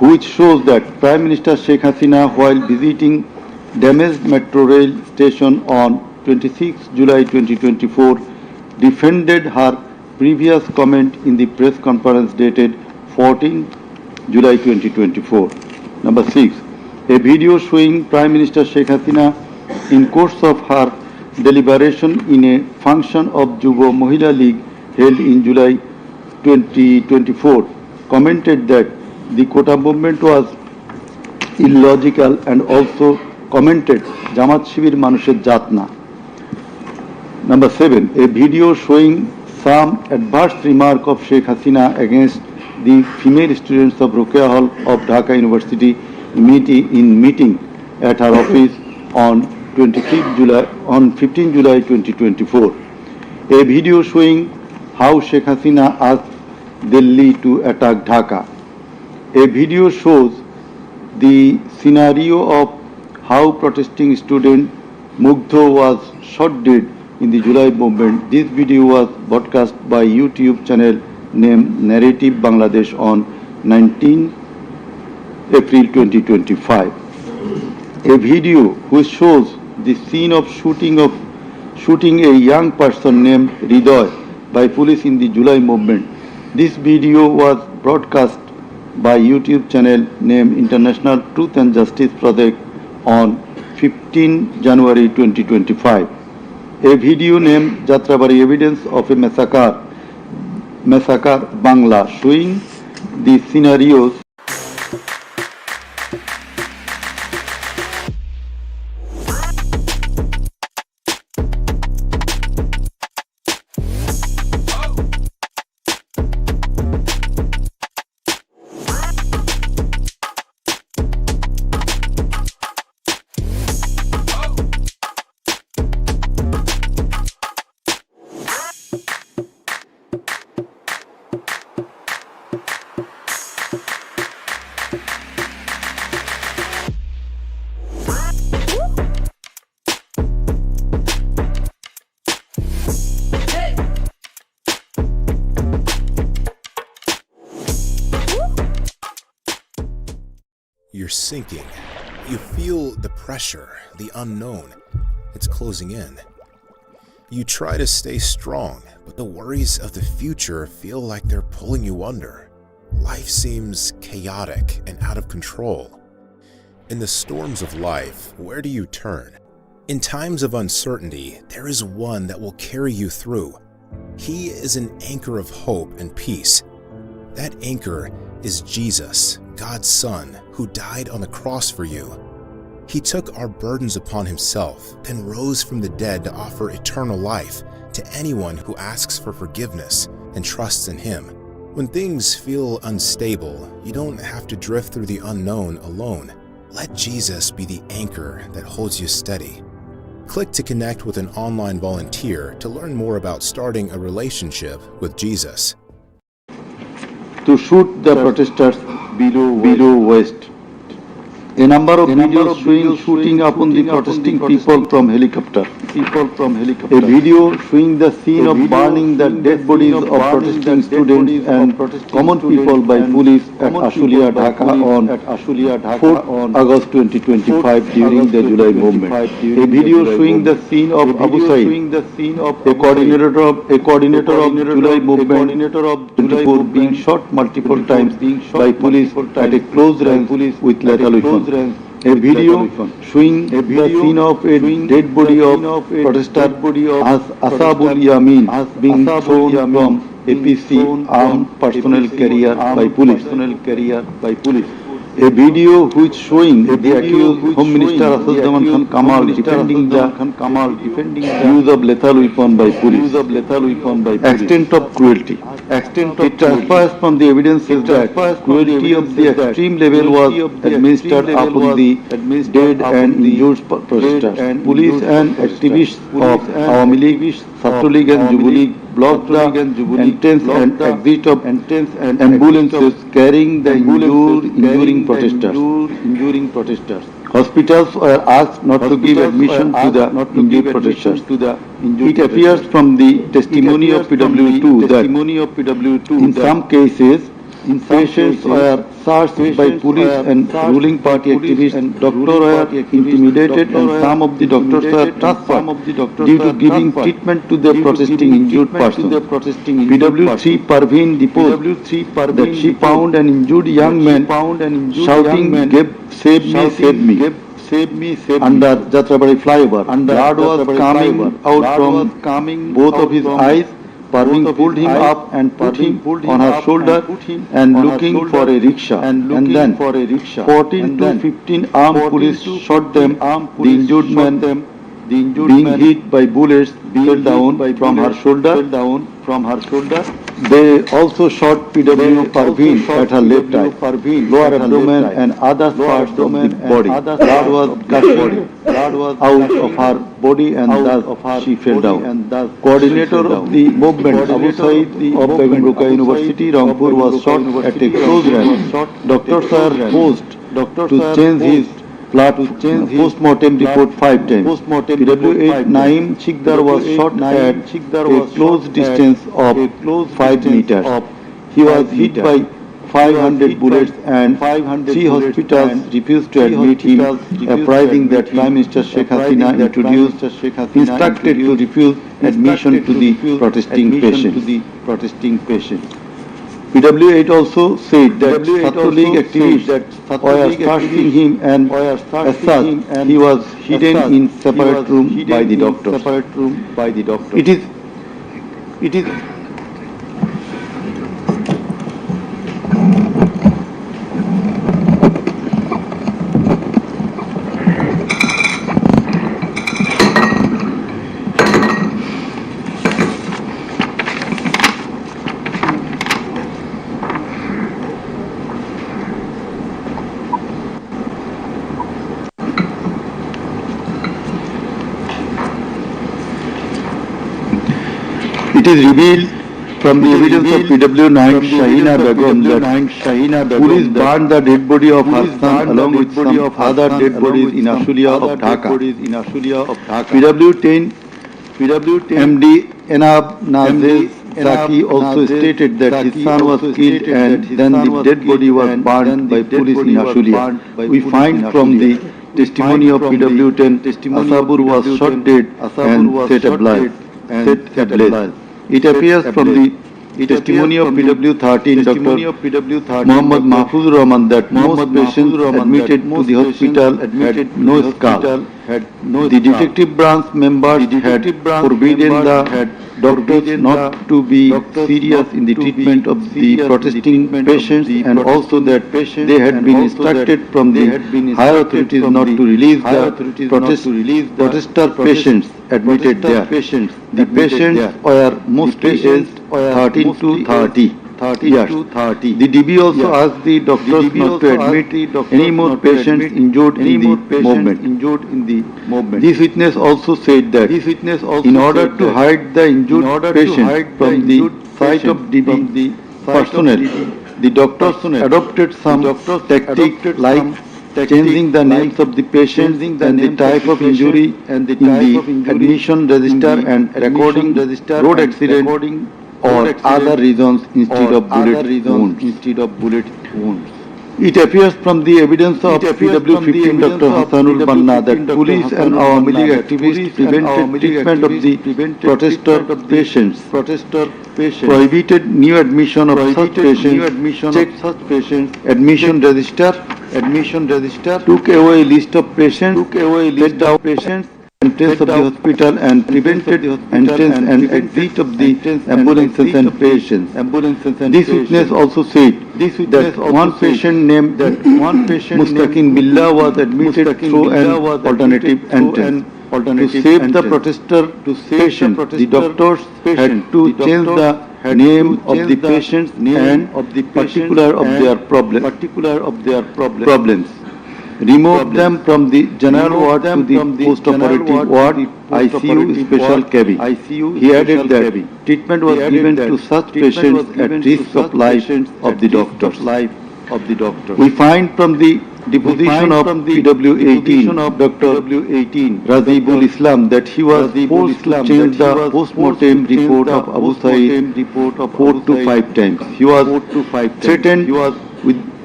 which shows that Prime Minister Sheikh Hasina, while visiting damaged metro rail station on 26 July 2024, defended her previous comment in the press conference dated 14 July 2024. Number 6, a video showing Prime Minister Sheikh Hasina in course of her deliberation in a function of Jubo Mohila League held in July 2024 commented that the Kota movement was illogical and also commented Jamaat Shibir Manusher Jatna. Number 7, a video showing some adverse remark of Sheikh Hasina against the female students of Ruqya Hall of Dhaka University meeting at her office on 15 July 2024. A video showing how Sheikh Hasina asked Delhi to attack Dhaka. A video shows the scenario of how protesting student Mugdho was shot dead in the July movement. This video was broadcast by YouTube channel named Narrative Bangladesh on 19 April 2025. A video which shows the scene of shooting a young person named Ridoy by police in the July movement. This video was broadcast by YouTube channel named International Truth and Justice Project on 15 January 2025. A video named Jatrabari Evidence of a Massacre Bangla showing the scenarios You're sinking. You feel the pressure, the unknown. It's closing in. You try to stay strong, but the worries of the future feel like they're pulling you under. Life seems chaotic and out of control. In the storms of life, where do you turn? In times of uncertainty, there is one that will carry you through. He is an anchor of hope and peace. That anchor is Jesus, God's Son, who died on the cross for you. He took our burdens upon himself, then rose from the dead to offer eternal life to anyone who asks for forgiveness and trusts in him. When things feel unstable, you don't have to drift through the unknown alone. Let Jesus be the anchor that holds you steady. Click to connect with an online volunteer to learn more about starting a relationship with Jesus. to shoot the protesters below waist. A number of videos showing shooting upon the protesting people from helicopter. A video showing the scene of burning the dead bodies of protesting students and common people by police at Ashulia, Dhaka on 4th August 2025 during the July movement. A video showing the scene of Abu Said, a coordinator of July movement, being shot multiple times by police at a close range with lethal weapon. A video showing the scene of a dead body of protester Asabul Yamin being thrown from APC armed personnel carrier by police. A video which showing the accused Home Minister Asad Khan Kamal defending the use of lethal weapon by police. Extent of cruelty. It transpires from the evidences that cruelty of the extreme level was administered upon the dead and injured protesters. Police and activists of Awami League, Chhatro League and Yuva League blocked the entrance and exit of ambulances carrying the injuring protesters. Hospitals were asked not to give admission to the injured protesters. It appears from the testimony of PW2 that in some cases patients were searched by police and ruling party activists. Doctors were intimidated and some of the doctors were transferred due to giving treatment to the protesting injured person. PW3 Parveen deposed that she found an injured young man shouting, "Save me, save me." Under Jatrabari flyover. Blood was coming out from both of his eyes. Parveen pulled him up and put him on her shoulder and looking for a rickshaw. And then 14 to 15 armed police shot them. The injured man being hit by bullets fell down from her shoulder. They also shot PW Parveen at her left eye, lower abdomen and other parts of the body. Blood was gushing out of her body and thus she fell down. Coordinator of the movement, Abu Said of Begum Ruqayya University, Rangpur, was shot at a close range. Doctors are forced to change his post-mortem report 5 times. PW8 Naeem Chikdar was shot at a close distance of 5 meters. He was hit by 500 bullets and 3 hospitals refused to admit him, apprising that Prime Minister Sheikh Hasina instructed to refuse admission to the protesting patients. PW8 also said that Chhatro League activists were searching him and as such he was hidden in separate room by the doctors. It is revealed from the evidence of PW9 Shahina Begum that police burned the dead body of her son along with some other dead bodies in Ashulia of Dhaka. PW10 MD Enab Nazir Zaki also stated that his son was killed and then the dead body was burned by police in Ashulia. We find from the testimony of PW10 Asabur was shot dead and set ablaze. It appears from the testimony of PW13 Dr. Muhammad Mahfuz Rahman that most patients admitted to the hospital had no skull. The detective branch members had forbidden the doctors not to be serious in the treatment of the protesting patients and also that they had been instructed from the higher authorities not to release the protester patients admitted there. The patients were mostly aged 13 to 30 years. The DB also asked the doctors not to admit any more patients injured in the movement. This witness also said that in order to hide the injured patients from the sight of DB personnel, the doctors adopted some tactic like changing the names of the patients and the type of injury in the admission register and recording road accident or other reasons instead of bullet wounds. It appears from the evidence of PW15 Dr. Hassanul Banna that police and Awami League activists prevented treatment of the protester patients, prohibited new admission of such patients, checked such patients, admission register, took away list of patients, let down patients, entrance of the hospital and prevented entrance and exit of the ambulances and patients. This witness also said that one patient named Mustaqin Billah was admitted through an alternative entrance. To save the protester patient, the doctors had to change the name of the patients and particular of their problems. Remove them from the general ward to the post-operative ward, ICU special cabin. He added that treatment was given to such patients at risk of life of the doctors. We find from the deposition of PW18 Dr. Razibul Islam that he was forced to change the post-mortem report of Abu Said 4 to 5 times. He was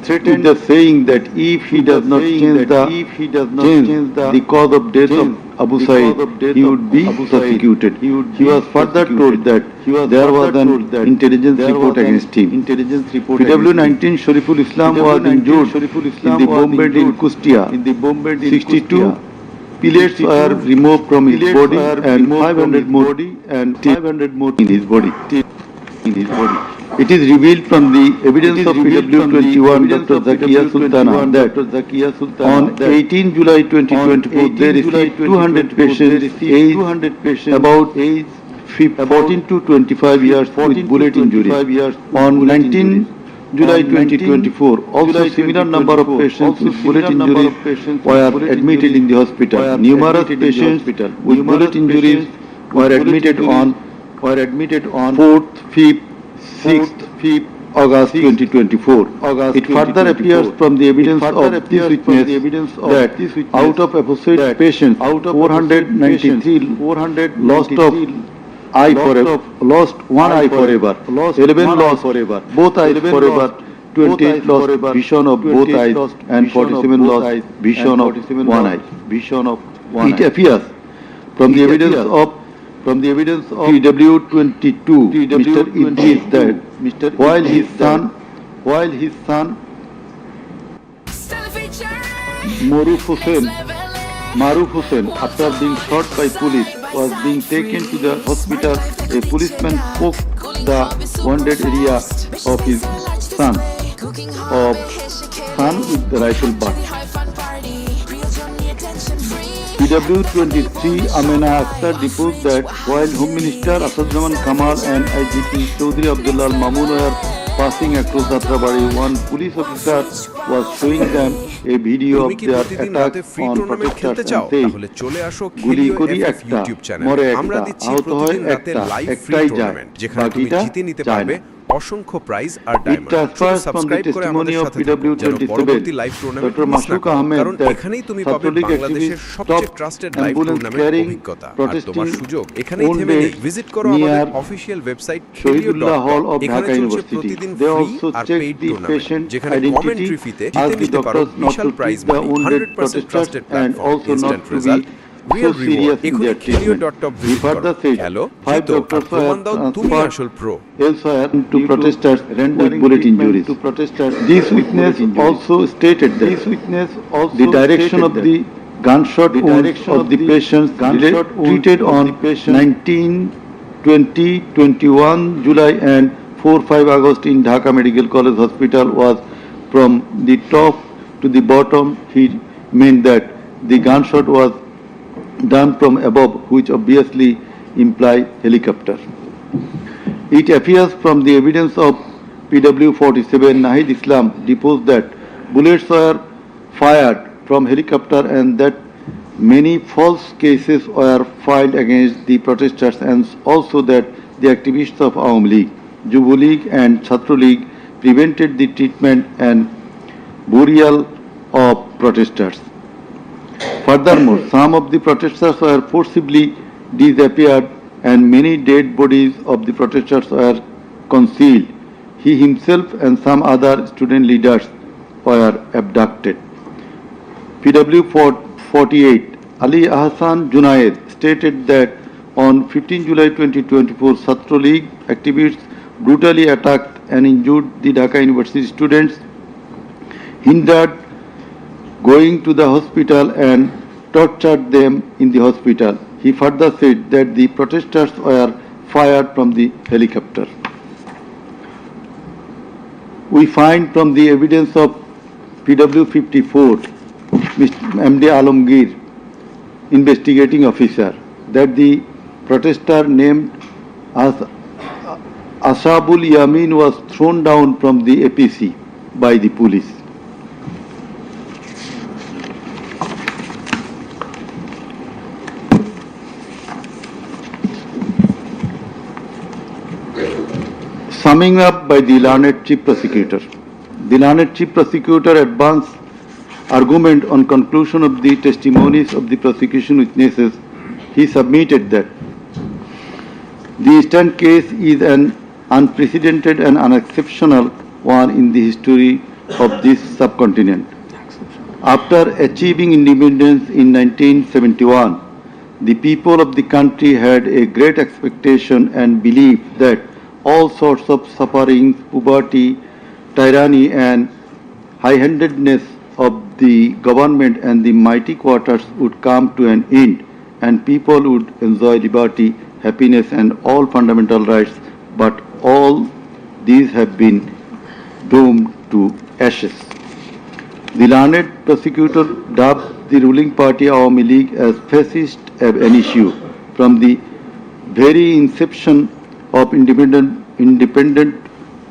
threatened with the saying that if he does not change the cause of death of Abu Said, he would be prosecuted. He was further told that there was an intelligence report against him. PW19 Shariful Islam was injured in the bomb bed in Kustia. 62 pellets were removed from his body and 500 more in his body. It is revealed from the evidence of PW21 Dr. Zakia Sultana that on 18 July 2024 they received 200 patients aged about 14 to 25 years with bullet injuries. On 19 July 2024, also similar number of patients with bullet injuries were admitted in the hospital. Numerous patients with bullet injuries were admitted on 4th, 5th, 6th, August 2024. It further appears from the evidence of this witness that out of apposite patients, 493 lost one eye forever, 11 lost both eyes forever, 28 lost vision of both eyes, and 47 lost vision of one eye. It appears from the evidence of PW22, Mr. Idris, that while his son Maruf Hussain, after being shot by police, was being taken to the hospital, a policeman poked the wounded area of his son with the rifle butt. PW23 Amena Akhtar deposed that while Home Minister Asadzaman Kamal and IGP Chaudhry Abdullah Mamun were passing across Jatrabari, one police officer was showing them a video of their attack on protesters and said, "Guli kori ekta, more ekta, ahuto hoy ekta, ektai jay, bakita jay na." অসংখ্য prize আর It transfers from the testimony of PW27 Dr. Mashuk Ahmed কারণ that এখানেই তুমি পাবে Catholic বাংলাদেশের activists সবচেয়ে stopped trusted live ambulance tournament carrying অভিজ্ঞতা আর protesting তোমার সুযোগ এখানেই own থেমে নেই day ভিজিট করো near আমাদের official website Shahidullah Hall of এখানে Dhaka চলছে University. প্রতিদিন They ফ্রি also আর check paid the tournament patient যেখানে identity, কমেন্ট্রি ফিতে ask জিতে the নিতে পারো doctors not বিশাল to prize treat the money wounded 100% protesters trusted and platform also not instant to be result so real serious reward in এখনই their খেলিও.টপ treatment. He visit করো further said, খেলো 5 জিতো আর doctors প্রমাণ দাও were তুমি transferred আসল pro elsewhere to protesters with bullet injuries. This witness also stated that the direction of the gunshot wounds of the patients treated on 19, 20, 21 July and 4-5 August in Dhaka Medical College Hospital was from the top to the bottom. He meant that the gunshot was done from above, which obviously imply helicopter. It appears from the evidence of PW47 Nahid Islam deposed that bullets were fired from helicopter and that many false cases were filed against the protesters, and also that the activists of Awam League, Jubu League and Chhatro League prevented the treatment and burial of protesters. Furthermore, some of the protesters were forcibly disappeared and many dead bodies of the protesters were concealed. He himself and some other student leaders were abducted. PW 48 Ali Ahsan Junaid stated that on 15 July 2024, Satro League activists brutally attacked and injured the Dhaka University students, hindered going to the hospital and tortured them in the hospital. He further said that the protesters were fired from the helicopter. We find from the evidence of PW 54, MD Alamgir, investigating officer, that the protester named as Ashabul Yamin was thrown down from the APC by the police. Summing up by the learned Chief Prosecutor. The learned Chief Prosecutor advanced argument on conclusion of the testimonies of the prosecution witnesses. He submitted that the instant case is an unprecedented and unexceptional one in the history of this subcontinent. After achieving independence in 1971, the people of the country had a great expectation and belief that all sorts of sufferings, poverty, tyranny and high-handedness of the government and the mighty quarters would come to an end and people would enjoy liberty, happiness and all fundamental rights, but all these have been doomed to ashes. The learned prosecutor dubbed the ruling party Awami League as fascist ab initio. From the very inception of independent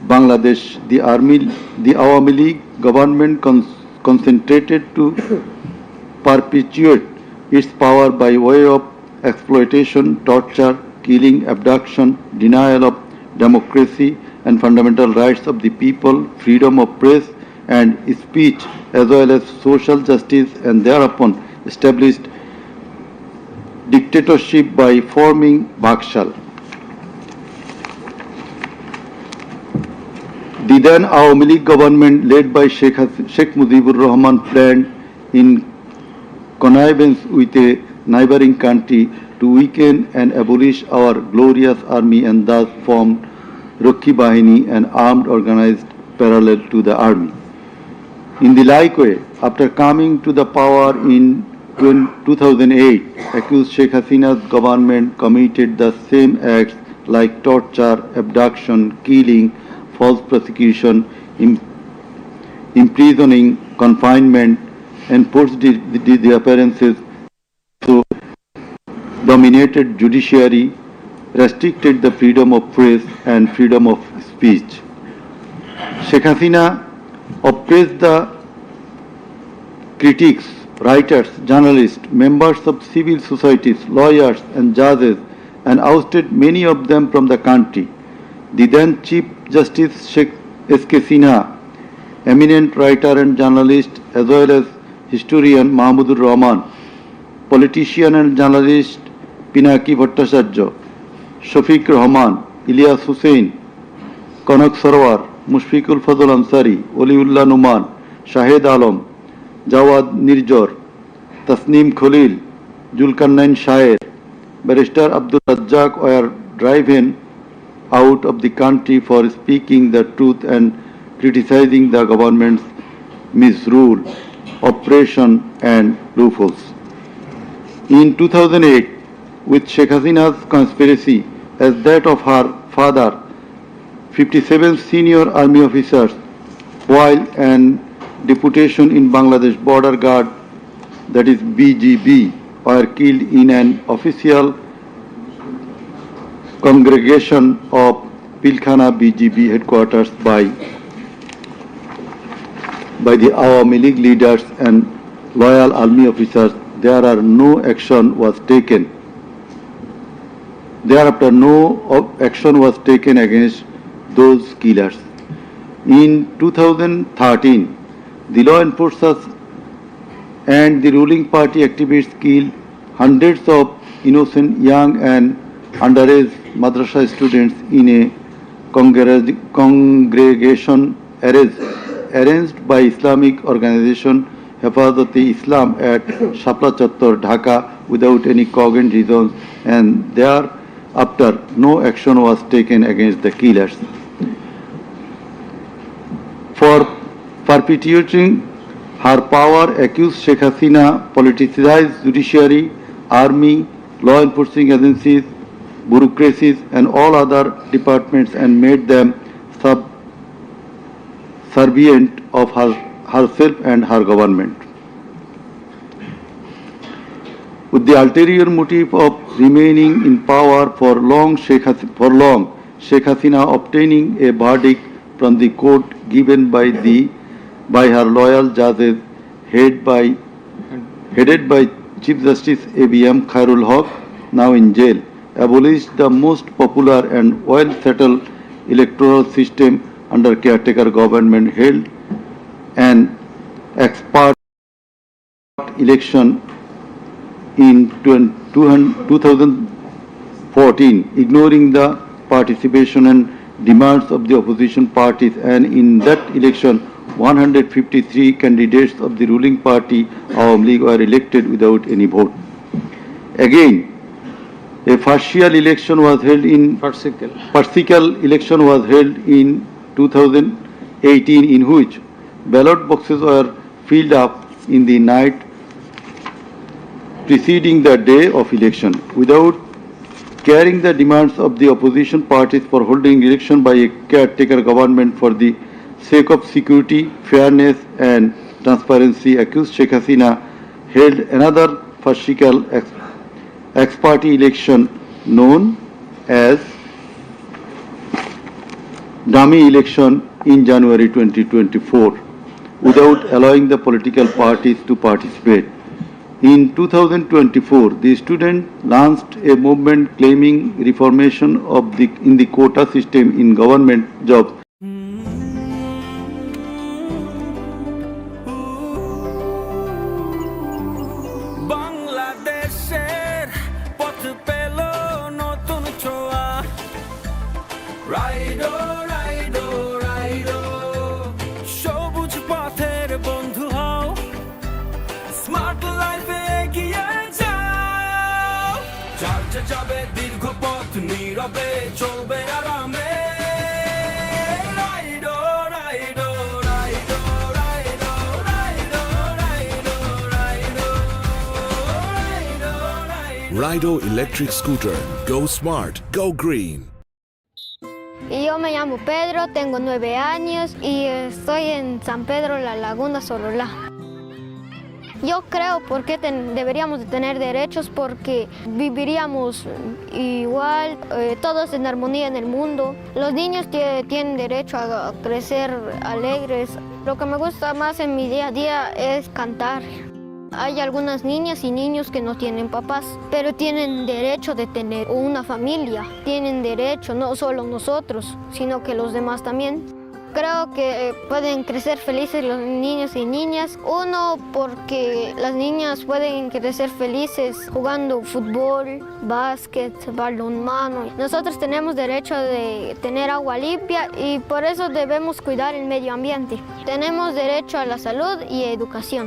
Bangladesh, the Awami League government concentrated to perpetuate its power by way of exploitation, torture, killing, abduction, denial of democracy and fundamental rights of the people, freedom of press and speech, as well as social justice, and thereupon established dictatorship by forming Bakshal. The then Awami League government, led by Sheikh Mujibur Rahman, planned in connivance with a neighboring country to weaken and abolish our glorious army and thus formed Rakhi Bahini, an armed organized parallel to the army. In the like way, after coming to the power in 2008, accused Sheikh Hasina's government committed the same acts like torture, abduction, killing, false prosecution, imprisoning, confinement, enforced the appearances, so dominated judiciary, restricted the freedom of press and freedom of speech. Sheikh Hasina oppressed the critics, writers, journalists, members of civil societies, lawyers and judges and ousted many of them from the country. The then Chief Justice Sheikh S.K. Sinha, eminent writer and journalist as well as historian Mahmudur Rahman, politician and journalist Pinaki Bhattacharya, Shafiq Rahman, Ilyas Hussain, Kanak Sarwar, Mushfiqul Fazl Ansari, Oliullah Numan, Shahed Alam, Jawad Nirjor, Tasneem Khalil, Julkarnain Shaer, Barrister Abdul Razzaq were driven out of the country for speaking the truth and criticizing the government's misrule, oppression and loopholes. In 2008, with Sheikh Hasina's conspiracy as that of her father, 57 senior army officers, while an deputation in Bangladesh Border Guard, that is BGB, were killed in an official congregation of Pilkhana BGB headquarters by the Awami League leaders and loyal army officers. Thereafter no action was taken against those killers. In 2013, the law enforcers and the ruling party activists killed hundreds of innocent young and underage madrasa students in a congregation arranged by Islamic organization Hifazat-e-Islam at Shapla Chattor, Dhaka, without any cogent reasons, and thereafter no action was taken against the killers. For perpetuating her power, accused Sheikh Hasina politicized judiciary, army, law enforcing agencies, bureaucracies and all other departments and made them subservient of herself and her government. With the ulterior motive of remaining in power for long, Sheikh Hasina obtaining a verdict from the court given by her loyal judges headed by Chief Justice A.B.M. Khairul Haq, now in jail, abolished the most popular and well-settled electoral system under caretaker government, held an expert election in 2014, ignoring the participation and demands of the opposition parties, and in that election 153 candidates of the ruling party Awam League were elected without any vote. Again, a farcical election was held in 2018, in which ballot boxes were filled up in the night preceding the day of election without carrying the demands of the opposition parties for holding election by a caretaker government for the sake of security, fairness and transparency. Accused Sheikh Hasina held another farcical ex-party election known as dummy election in January 2024 without allowing the political parties to participate. In 2024, the student launched a movement claiming reformation in the quota system in government jobs. বাংলাদেশের পথ পেল নতুন ছোঁয়া, রাইডো রাইডো রাইডো, সবুজ পথের বন্ধু হও, smart লাইফে এগিয়ে যাও, চার্জে যাবে দীর্ঘ পথ, নীরবে চলবে আরামে, রাইডো রাইডো রাইডো রাইডো রাইডো রাইডো রাইডো রাইডো রাইডো। Rido Electric Scooter. Go smart, go green. Y yo me llamo Pedro, tengo 9 años y estoy en San Pedro, La Laguna, Sololá. Yo creo porque deberíamos de tener derechos porque viviríamos igual, todos en armonía en el mundo. Los niños tienen derecho a crecer alegres. Lo que me gusta más en mi día a día es cantar. Hay algunas niñas y niños que no tienen papás, pero tienen derecho de tener una familia. Tienen derecho, no solo nosotros, sino que los demás también. Creo que pueden crecer felices los niños y niñas. Uno, porque las niñas pueden crecer felices jugando fútbol, básquet, balonmano. Nosotros tenemos derecho de tener agua limpia y por eso debemos cuidar el medio ambiente. Tenemos derecho a la salud y educación.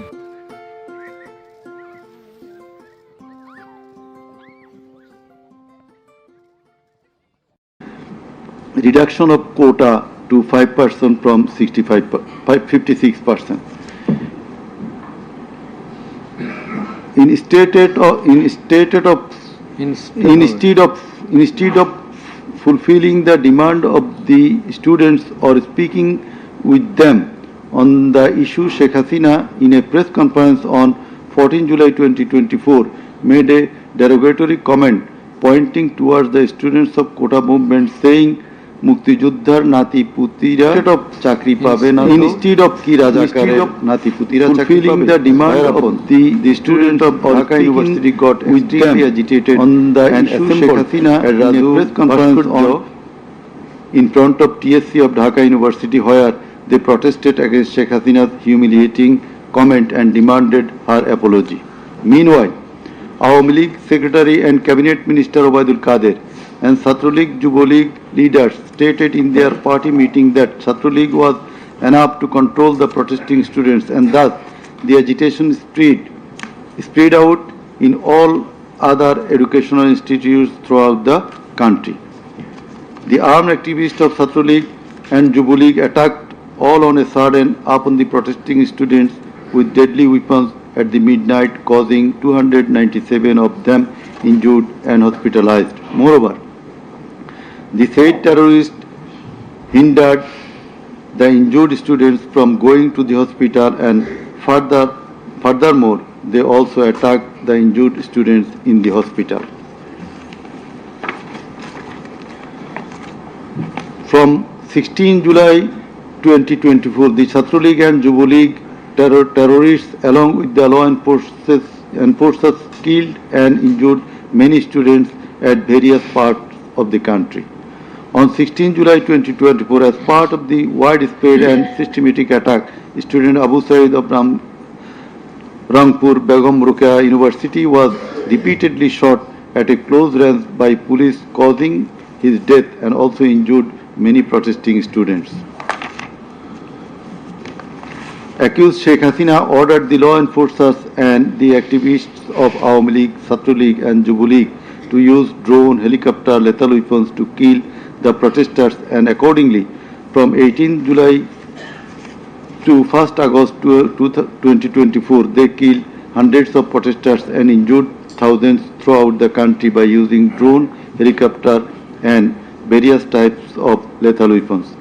Reduction of quota to 5% from 56%. Instead of fulfilling the demand of the students or speaking with them on the issue, Sheikh Hasina, in a press conference on 14 July 2024, made a derogatory comment pointing towards the students of quota movement, saying মুক্তিযোদ্ধার নাতিপুতিরা চাকরি পাবে না, instead of কি রাজাকারের নাতিপুতিরা চাকরি পাবে, the demand of the student of Dhaka University got extremely agitated on the issue. Sheikh Hasina at a press conference in front of TSC of Dhaka University, where they protested against Sheikh Hasina's humiliating comment and demanded her apology. Meanwhile, Awami League Secretary and Cabinet Minister Obaidul Kader and Chhatra League Yuva League leaders stated in their party meeting that Chhatra League was enough to control the protesting students, and thus the agitation spread out in all other educational institutes throughout the country. The armed activists of Chhatra League and Yuva League attacked all on a sudden upon the protesting students with deadly weapons at the midnight, causing 297 of them injured and hospitalized. Moreover, the said terrorists hindered the injured students from going to the hospital, and furthermore, they also attacked the injured students in the hospital. From 16 July 2024, the Chhatra League and Yuva League terrorists along with the law enforcers killed and injured many students at various parts of the country. On 16 July 2024, as part of the widespread and systematic attack, student Abu Said of Rangpur Begum Ruqayya University was repeatedly shot at a close range by police, causing his death and also injured many protesting students. Accused Sheikh Hasina ordered the law enforcers and the activists of Awami League, Chhatra League and Yuva League to use drone, helicopter, lethal weapons to kill the protesters, and accordingly, from 18 July to 1st August 2024, they killed hundreds of protesters and injured thousands throughout the country by using drone, helicopter and various types of lethal weapons.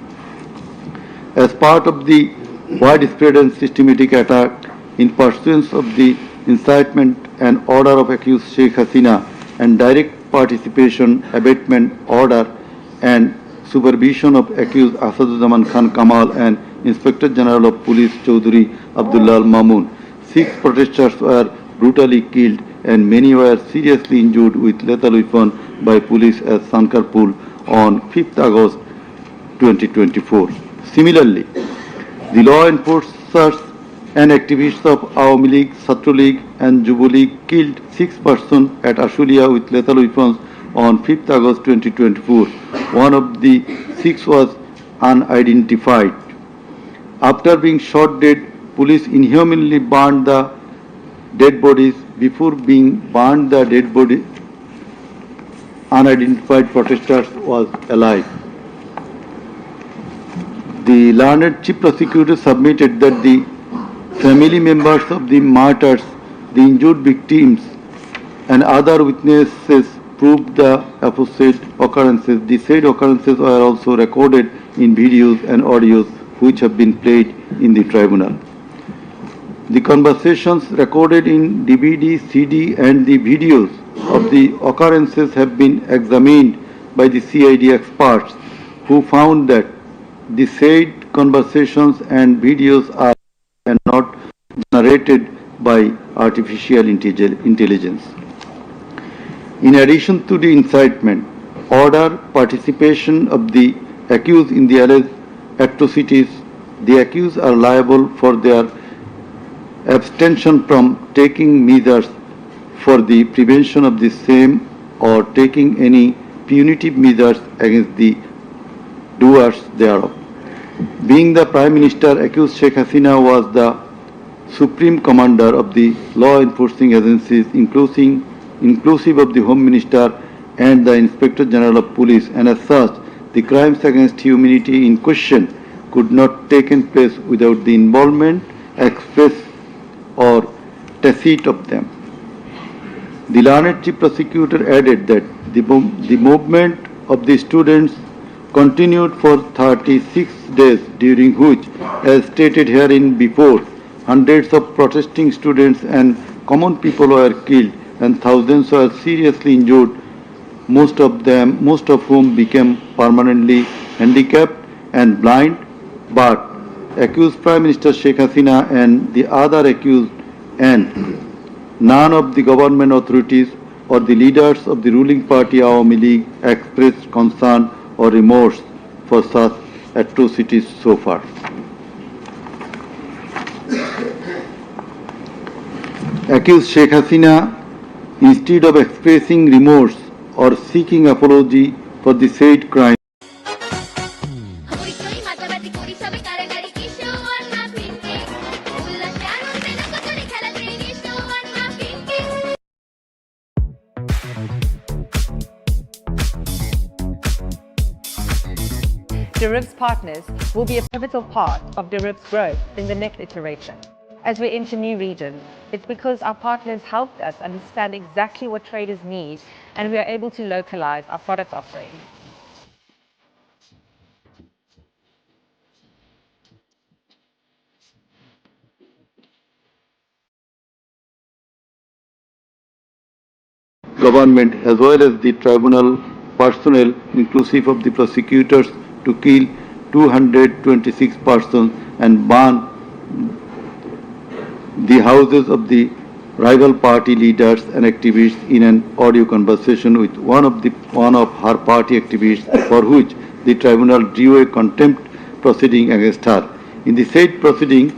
As part of the widespread and systematic attack in pursuance of the incitement and order of accused Sheikh Hasina and direct participation, abatement order and supervision of accused Asaduzzama Khan Kamal and Inspector General of Police Chaudhry Abdullah Mamun, 6 protesters were brutally killed and many were seriously injured with lethal weapon by police at Sankarpur on 5th August 2024. Similarly, the law enforcers and activists of Awami League, Chhatra League and Yuva League killed 6 persons at Ashulia with lethal weapons on 5th August 2024. One of the 6 was unidentified. After being shot dead, police inhumanly burned the dead bodies. Before being burned, the dead body unidentified protesters was alive. The learned chief prosecutor submitted that the family members of the martyrs, the injured victims and other witnesses proved the opposite occurrences. The said occurrences were also recorded in videos and audios which have been played in the tribunal. The conversations recorded in DVD, CD and the videos of the occurrences have been examined by the CID experts, who found that the said conversations and videos are not generated by artificial intelligence. In addition to the incitement, order, participation of the accused in the alleged atrocities, the accused are liable for their abstention from taking measures for the prevention of the same or taking any punitive measures against the doers thereof. Being the Prime Minister, accused Sheikh Hasina was the Supreme Commander of the law enforcing agencies, inclusive of the Home Minister and the Inspector General of Police, and as such, the crimes against humanity in question could not take place without the involvement, express or tacit of them. The learned chief prosecutor added that the movement of the students continued for 36 days, during which, as stated herein before, hundreds of protesting students and common people were killed and thousands were seriously injured, most of whom became permanently handicapped and blind. But accused Prime Minister Sheikh Hasina and the other accused and none of the government authorities or the leaders of the ruling party Awami League expressed concern or remorse for such atrocities so far. accused Sheikh Hasina, instead of expressing remorse or seeking apology for the said crime, Deriv's partners will be a pivotal part of Deriv's growth in the next iteration. As we enter new regions, it's because our partners helped us understand exactly what traders need, and we are able to localize our product offering. government as well as the tribunal personnel, inclusive of the prosecutors, to kill 226 persons and burn the houses of the rival party leaders and activists in an audio conversation with one of her party activists, for which the tribunal drew a contempt proceeding against her. In the said proceeding,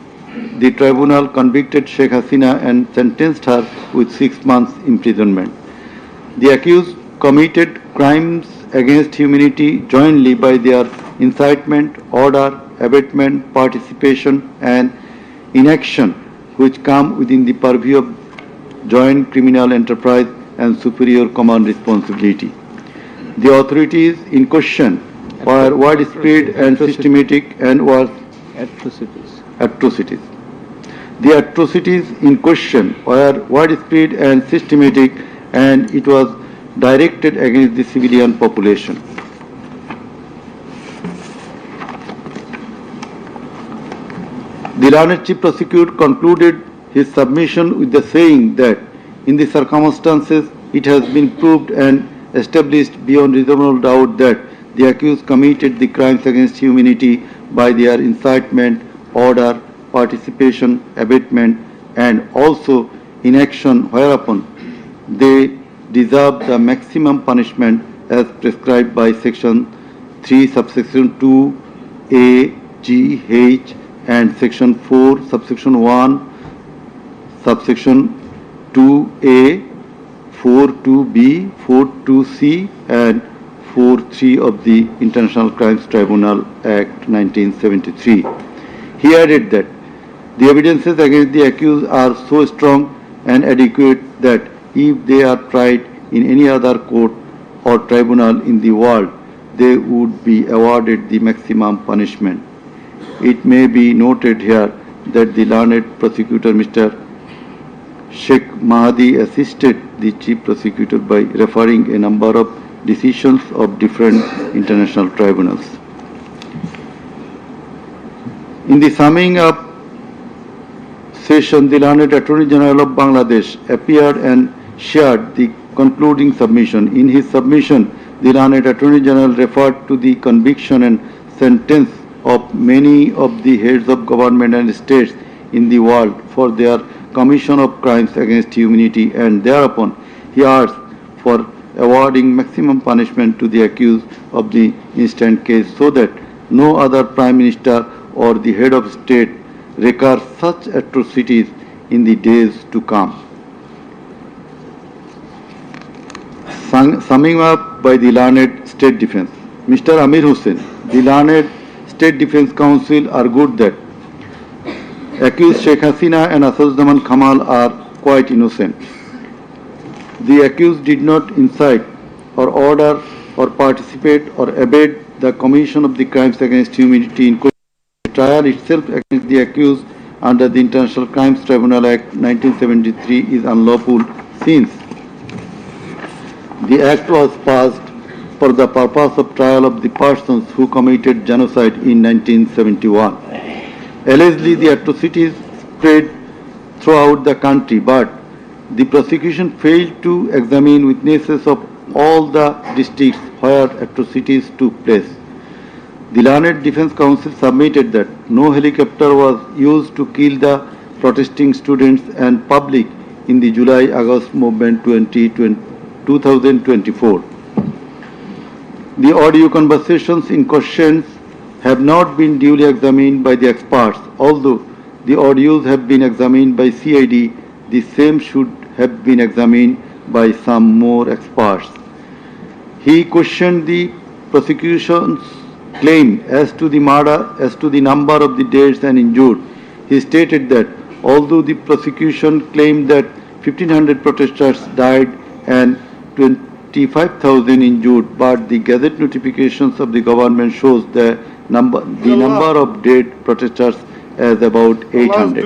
the tribunal convicted Sheikh Hasina and sentenced her with 6 months imprisonment. The accused committed crimes against humanity jointly by their incitement, order, abatement, participation and inaction, which come within the purview of joint criminal enterprise and superior command responsibility. The authorities in question were widespread and systematic and was atrocities. The atrocities in question were widespread and systematic, and it was directed against the civilian population. The learned chief prosecutor concluded his submission with the saying that in the circumstances it has been proved and established beyond reasonable doubt that the accused committed the crimes against humanity by their incitement, order, participation, abatement and also inaction, whereupon they deserve the maximum punishment as prescribed by section 3 subsection 2 A, G, H and section 4 subsection 1 subsection 2A, 4.2b, 4.2c and 4.3 of the International Crimes Tribunal Act 1973. He added that the evidences against the accused are so strong and adequate that if they are tried in any other court or tribunal in the world, they would be awarded the maximum punishment. It may be noted here that the learned prosecutor Mr. Sheikh Mahdi assisted the chief prosecutor by referring a number of decisions of different international tribunals. In the summing up session, the learned Attorney General of Bangladesh appeared and shared the concluding submission. In his submission, the learned Attorney General referred to the conviction and sentence of many of the heads of government and states in the world for their commission of crimes against humanity, and thereupon he asked for awarding maximum punishment to the accused of the instant case so that no other Prime Minister or the head of state recur such atrocities in the days to come. Summing up by the learned State Defence, Mr. Amir Hussain, the learned State Defence Council argued that accused Sheikh Hasina and Asaduzzaman Kamal are quite innocent. The accused did not incite or order or participate or abet the commission of the crimes against humanity in question. The trial itself against the accused under the International Crimes Tribunal Act 1973 is unlawful, since the act was passed for the purpose of trial of the persons who committed genocide in 1971. Allegedly, the atrocities spread throughout the country, but the prosecution failed to examine witnesses of all the districts where atrocities took place. The Learned Defence Council submitted that no helicopter was used to kill the protesting students and public in the July-August movement 2024. The audio conversations in question have not been duly examined by the experts. Although the audios have been examined by CID, the same should have been examined by some more experts. He questioned the prosecution's claim as to the number of the deaths and injured. He stated that although the prosecution claimed that 1,500 protesters died and 25,000 injured, but the gazette notifications of the government shows the number of dead protesters as about 800.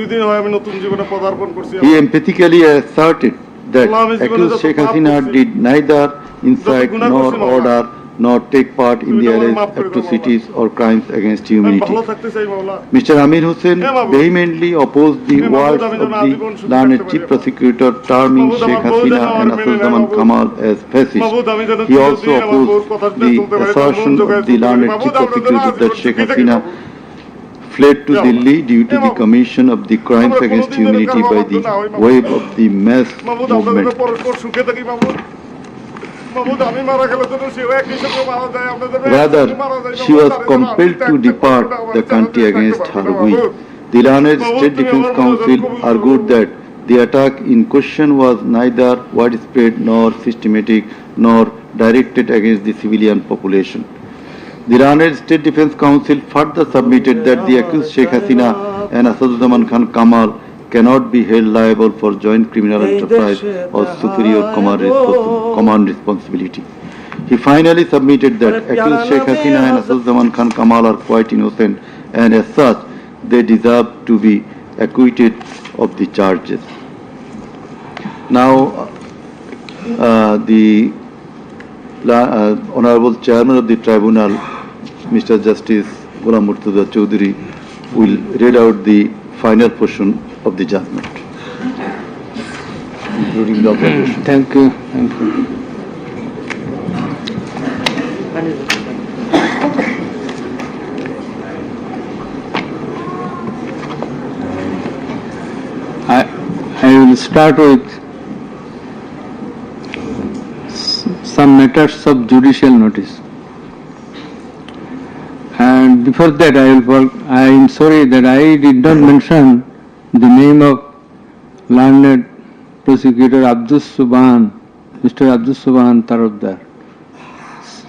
He emphatically asserted that accused Sheikh Hasina did neither incite nor order nor take part in the alleged atrocities or crimes against humanity. Mr. Amir Hussain vehemently opposed the words of the learned chief prosecutor terming Sheikh Hasina and Assaduzzahman Kamal as fascist. He also opposed the assertion of the learned chief prosecutor that Sheikh Hasina fled to Delhi due to the commission of the crimes against humanity by the wave of the mass movement. Rather, she was compelled to depart the country against her will. The learned State Defence Council argued that the attack in question was neither widespread nor systematic nor directed against the civilian population. The learned State Defence Council further submitted that the accused Sheikh Hasina and Assaduzzahman Khan Kamal cannot be held liable for joint criminal enterprise or superior command responsibility. He finally submitted that accused Sheikh Hasina and Assaduzzahman Khan Kamal are quite innocent and as such they deserve to be acquitted of the charges. Now, the Honorable Chairman of the Tribunal, Mr. Justice Ghulam Murtuza Chaudhary, will read out the final portion of the judgment, including the observation. Thank you. Thank you. I will start with some matters of judicial notice. And before that, I am sorry that I did not mention the name of learned prosecutor Mr. Abdus Subhan Tarabdar.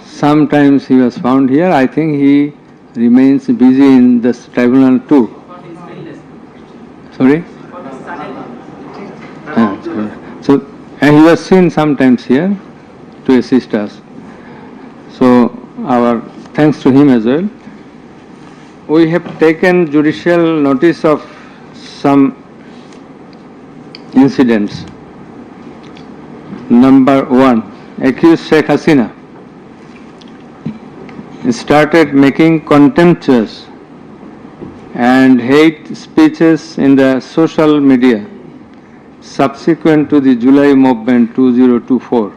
Sometimes he was found here. I think he remains busy in this tribunal too. Sorry? So, and he was seen sometimes here to assist us. So, our thanks to him as well. We have taken judicial notice of some incidents. Number 1, accused Sheikh Hasina started making contemptuous and hate speeches in the social media subsequent to the July movement 2024,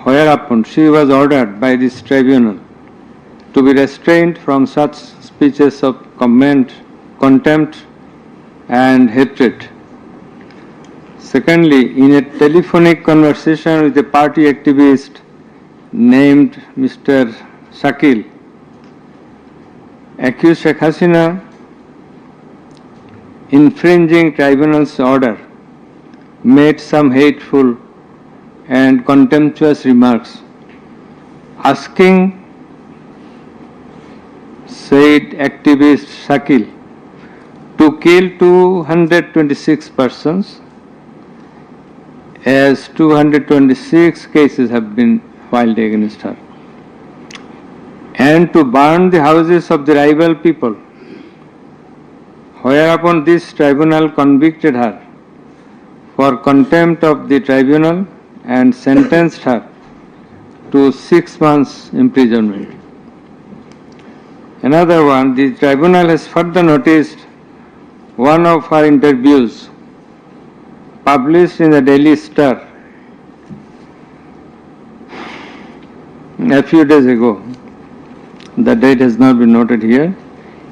whereupon she was ordered by this tribunal to be restrained from such speeches of contempt and hatred. Secondly, in a telephonic conversation with a party activist named Mr. Shakil, accused Sheikh Hasina infringing tribunal's order made some hateful and contemptuous remarks, asking said activist Shakil to kill 226 persons, as 226 cases have been filed against her, and to burn the houses of the rival people, whereupon this tribunal convicted her for contempt of the tribunal and sentenced her to 6 months imprisonment. Another one, the tribunal has further noticed one of her interviews published in the Daily Star a few days ago. The date has not been noted here,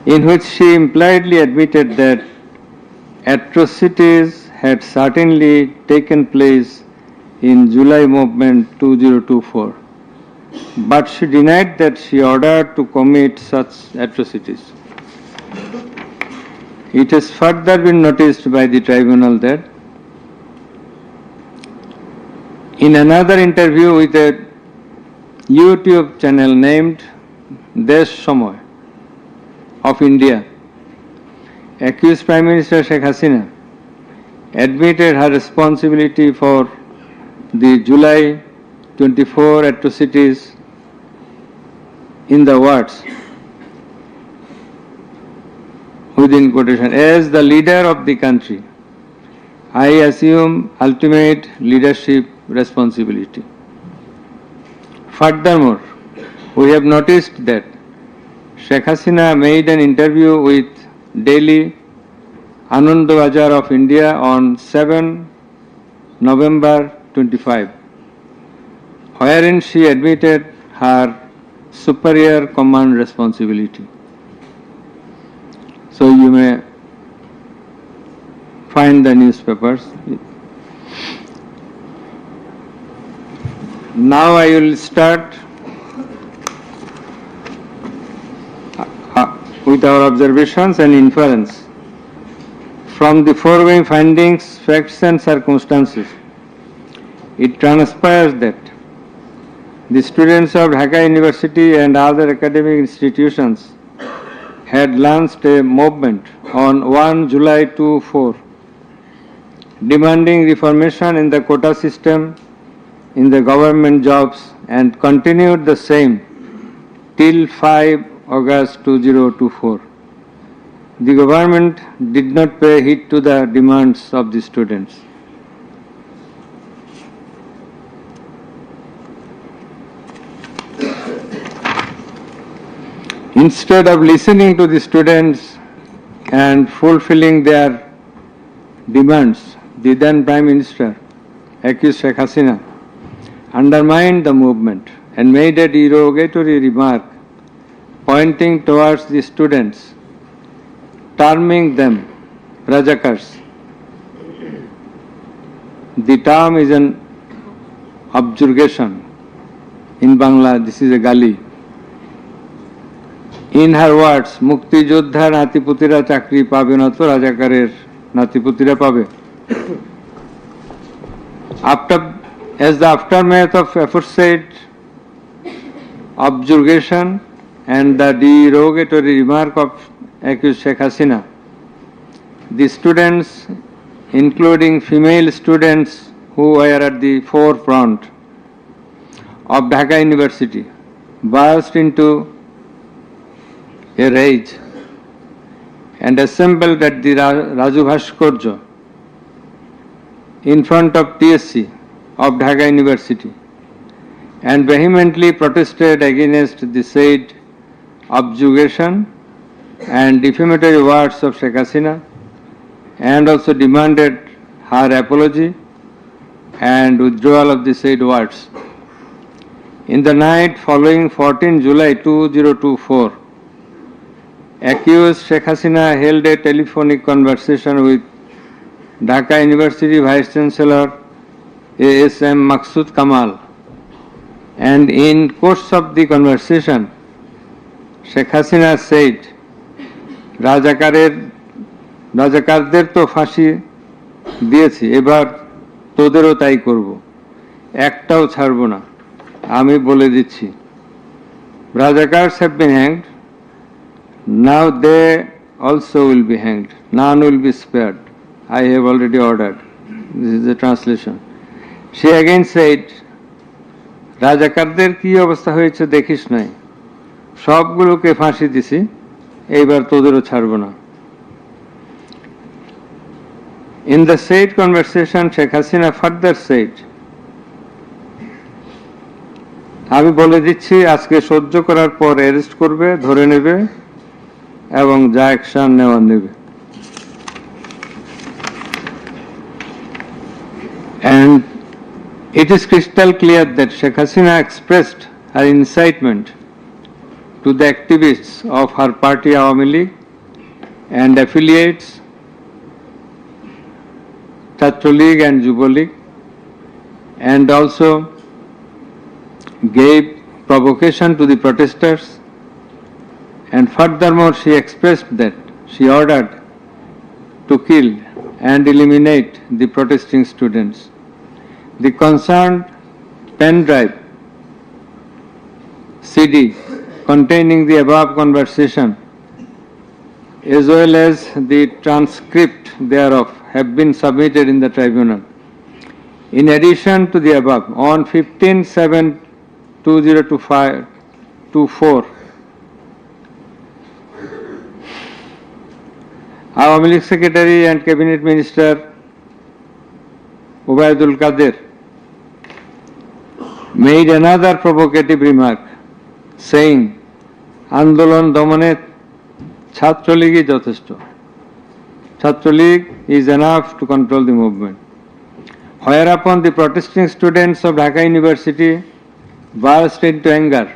in which she impliedly admitted that atrocities had certainly taken place in July movement 2024, but she denied that she ordered to commit such atrocities. It has further been noticed by the tribunal that In another interview with a YouTube channel named Desh Somoy of India, accused Prime Minister Sheikh Hasina admitted her responsibility for the July 24 atrocities in the words, within quotation, as the leader of the country, I assume ultimate leadership responsibility. Furthermore, we have noticed that Sheikh Hasina made an interview with Delhi Anandabazar of India on 7 November 25, wherein she admitted her superior command responsibility. So you may find the newspapers. Now I will start with our observations and inference. From the foregoing findings, facts and circumstances, it transpires that the students of Dhaka University and other academic institutions had launched a movement on 1 July 2004 demanding reformation in the quota system in the government jobs and continued the same till 5 August 2024. The government did not pay heed to the demands of the students. Instead of listening to the students and fulfilling their demands, the then Prime Minister, accused Sheikh Hasina, undermined the movement and made a derogatory remark pointing towards the students, terming them Rajakars. The term is an objurgation. In Bangla, this is a gali. In her words, Mukti Joddhar Natiputira Chakri pabe na to Rajakarer Natiputira pabe. As the aftermath of aforesaid objurgation and the derogatory remark of accused Sheikh Hasina, the students, including female students who were at the forefront of Dhaka University, burst into a rage and assembled at the Raju Bhaskarya in front of TSC of Dhaka University and vehemently protested against the said objurgation and defamatory words of Sheikh Hasina, and also demanded her apology and withdrawal of the said words. In the night following 14 July 2024, accused Sheikh Hasina held a telephonic conversation with Dhaka University Vice Chancellor A.S.M. Maksud Kamal, and in course of the conversation, Sheikh Hasina said, রাজাকারদের তো ফাঁসি দিয়েছি, এবার তোদেরও তাই করব, একটাও ছাড়ব না, আমি বলে দিচ্ছি। Rajakars have been hanged, now they also will be hanged, none will be spared. I have already ordered. This is the translation. She again said, রাজাকারদের কি অবস্থা হয়েছে দেখিস নাই, সবগুলোকে ফাঁসি দিছি, এইবার তোদেরও ছাড়ব না। In the said conversation, Sheikh Hasina further said, আমি বলে দিচ্ছি আজকে সহ্য করার পর অ্যারেস্ট করবে, ধরে নেবে এবং যা অ্যাকশন নেওয়ার নেবে। And it is crystal clear that Sheikh Hasina expressed her incitement to the activists of her party Awami League and affiliates, Chhatro League and Jubo League, and also gave provocation to the protesters, and furthermore she expressed that she ordered to kill and eliminate the protesting students. The concerned pen drive, CD containing the above conversation as well as the transcript thereof have been submitted in the tribunal. In addition to the above, on 15/7/2024, Awami League Secretary and Cabinet Minister Ubaidul Qadir made another provocative remark, saying, Andolon Domane Chhatra League Jotheshto. Chhatra League is enough to control the movement. Whereupon the protesting students of Dhaka University burst into anger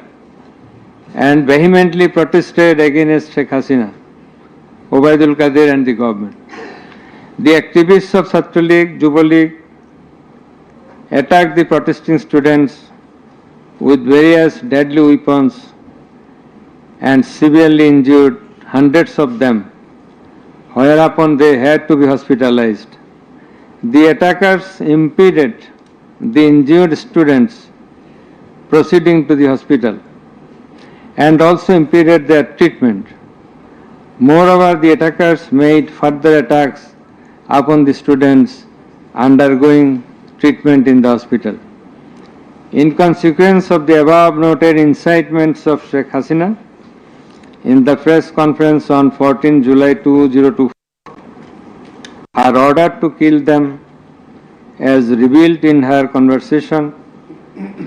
and vehemently protested against Sheikh Hasina, Ubaidul Qadir and the government. The activists of Chhatra League, Yuva League attacked the protesting students with various deadly weapons and severely injured hundreds of them, whereupon they had to be hospitalized. The attackers impeded the injured students proceeding to the hospital and also impeded their treatment. Moreover, the attackers made further attacks upon the students undergoing treatment in the hospital. In consequence of the above noted incitements of Sheikh Hasina, in the press conference on 14 July 2024, her order to kill them, as revealed in her conversation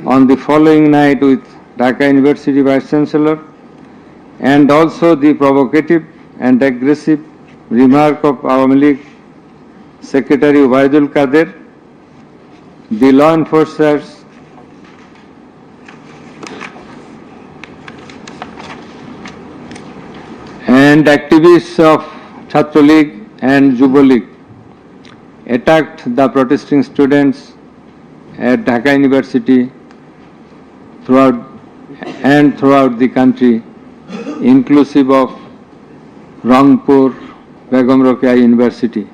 on the following night with Dhaka University Vice Chancellor, and also the provocative and aggressive remark of Awami League Secretary Ubaidul Qadir, the law enforcers and activists of Chhatra League and Yuva League attacked the protesting students at Dhaka University throughout the country, inclusive of Rangpur, Begum Rokeya University.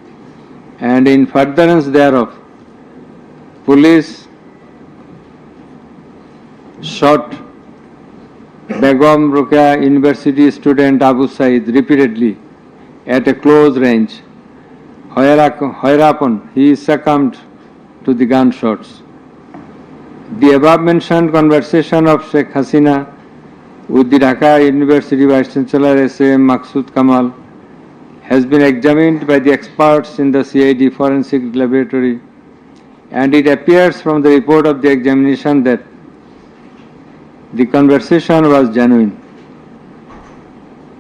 And in furtherance thereof, police shot Begum Rokeya University student Abu Said repeatedly at a close range, whereupon he succumbed to the gunshots. The above mentioned conversation of Sheikh Hasina with the Dhaka University Vice Chancellor S.A.M. Maqsood Kamal has been examined by the experts in the CID Forensic Laboratory, and it appears from the report of the examination that the conversation was genuine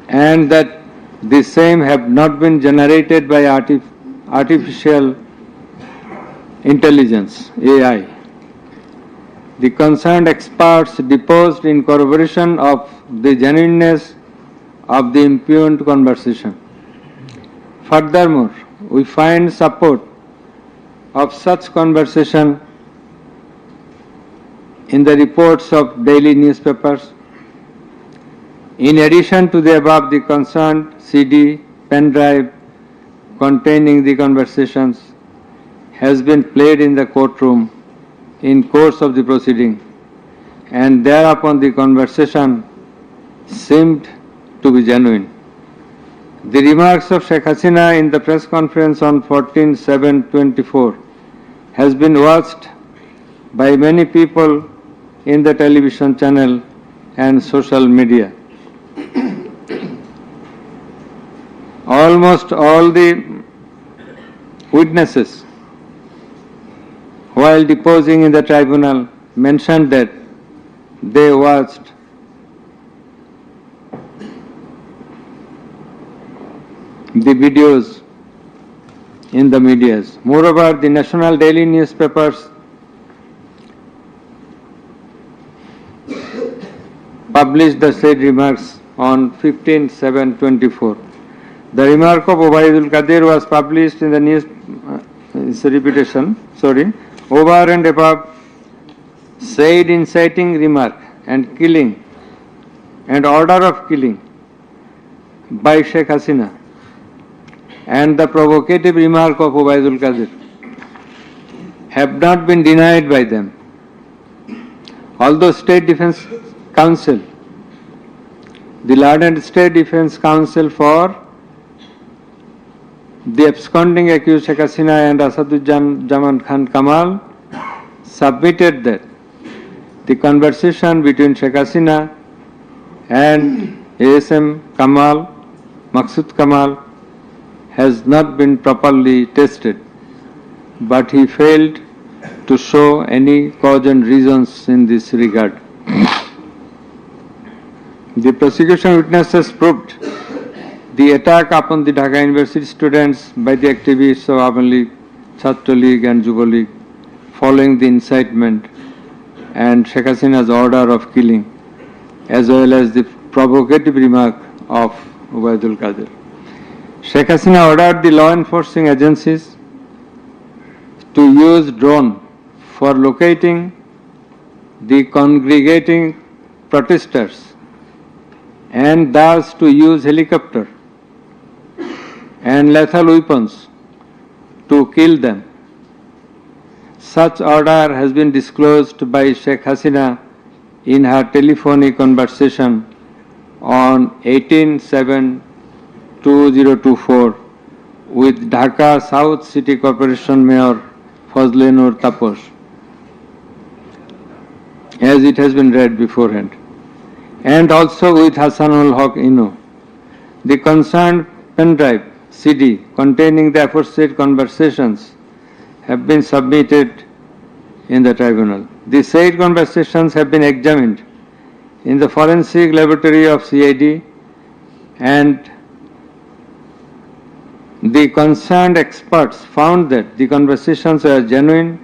and that the same have not been generated by artificial intelligence, AI. The concerned experts deposed in corroboration of the genuineness of the impugned conversation. Furthermore, we find support of such conversation in the reports of daily newspapers. In addition to the above, the concerned CD, pen drive containing the conversations has been played in the courtroom in course of the proceeding, and thereupon the conversation seemed to be genuine. The remarks of Sheikh Hasina in the press conference on 14/7/24 has been watched by many people in the television channel and social media. Almost all the witnesses, while deposing in the tribunal, mentioned that they watched the videos in the medias. Moreover, the national daily newspapers published the said remarks on 15/7/24. The remark of Ubaidul Qadir was published in the news, it's a repetition, over and above said inciting remark and killing and order of killing by Sheikh Hasina and the provocative remark of Ubaidul Qadir have not been denied by them. Although State Defence Council, the learned State Defence Council for the absconding accused Sheikh Hasina and Asaduজ্জামান Khan Kamal submitted that the conversation between Sheikh Hasina and ASM Kamal, Maqsood Kamal, has not been properly tested, but he failed to show any cogent reasons in this regard. The prosecution witnesses proved the attack upon the Dhaka University students by the activists of Awami League, Chhatra League and Yuva League following the incitement and Sheikh Hasina's order of killing, as well as the provocative remark of Ubaidul Qadir. Sheikh Hasina ordered the law enforcing agencies to use drone for locating the congregating protesters and thus to use helicopter and lethal weapons to kill them. Such order has been disclosed by Sheikh Hasina in her telephonic conversation on 18/7/2024 with Dhaka South City Corporation Mayor Fazle Nur Taposh, as it has been read beforehand, and also with Hassanul Haq Ino. The concerned pen drive CD containing the aforesaid conversations have been submitted in the tribunal. The said conversations have been examined in the forensic laboratory of CID, and the concerned experts found that the conversations were genuine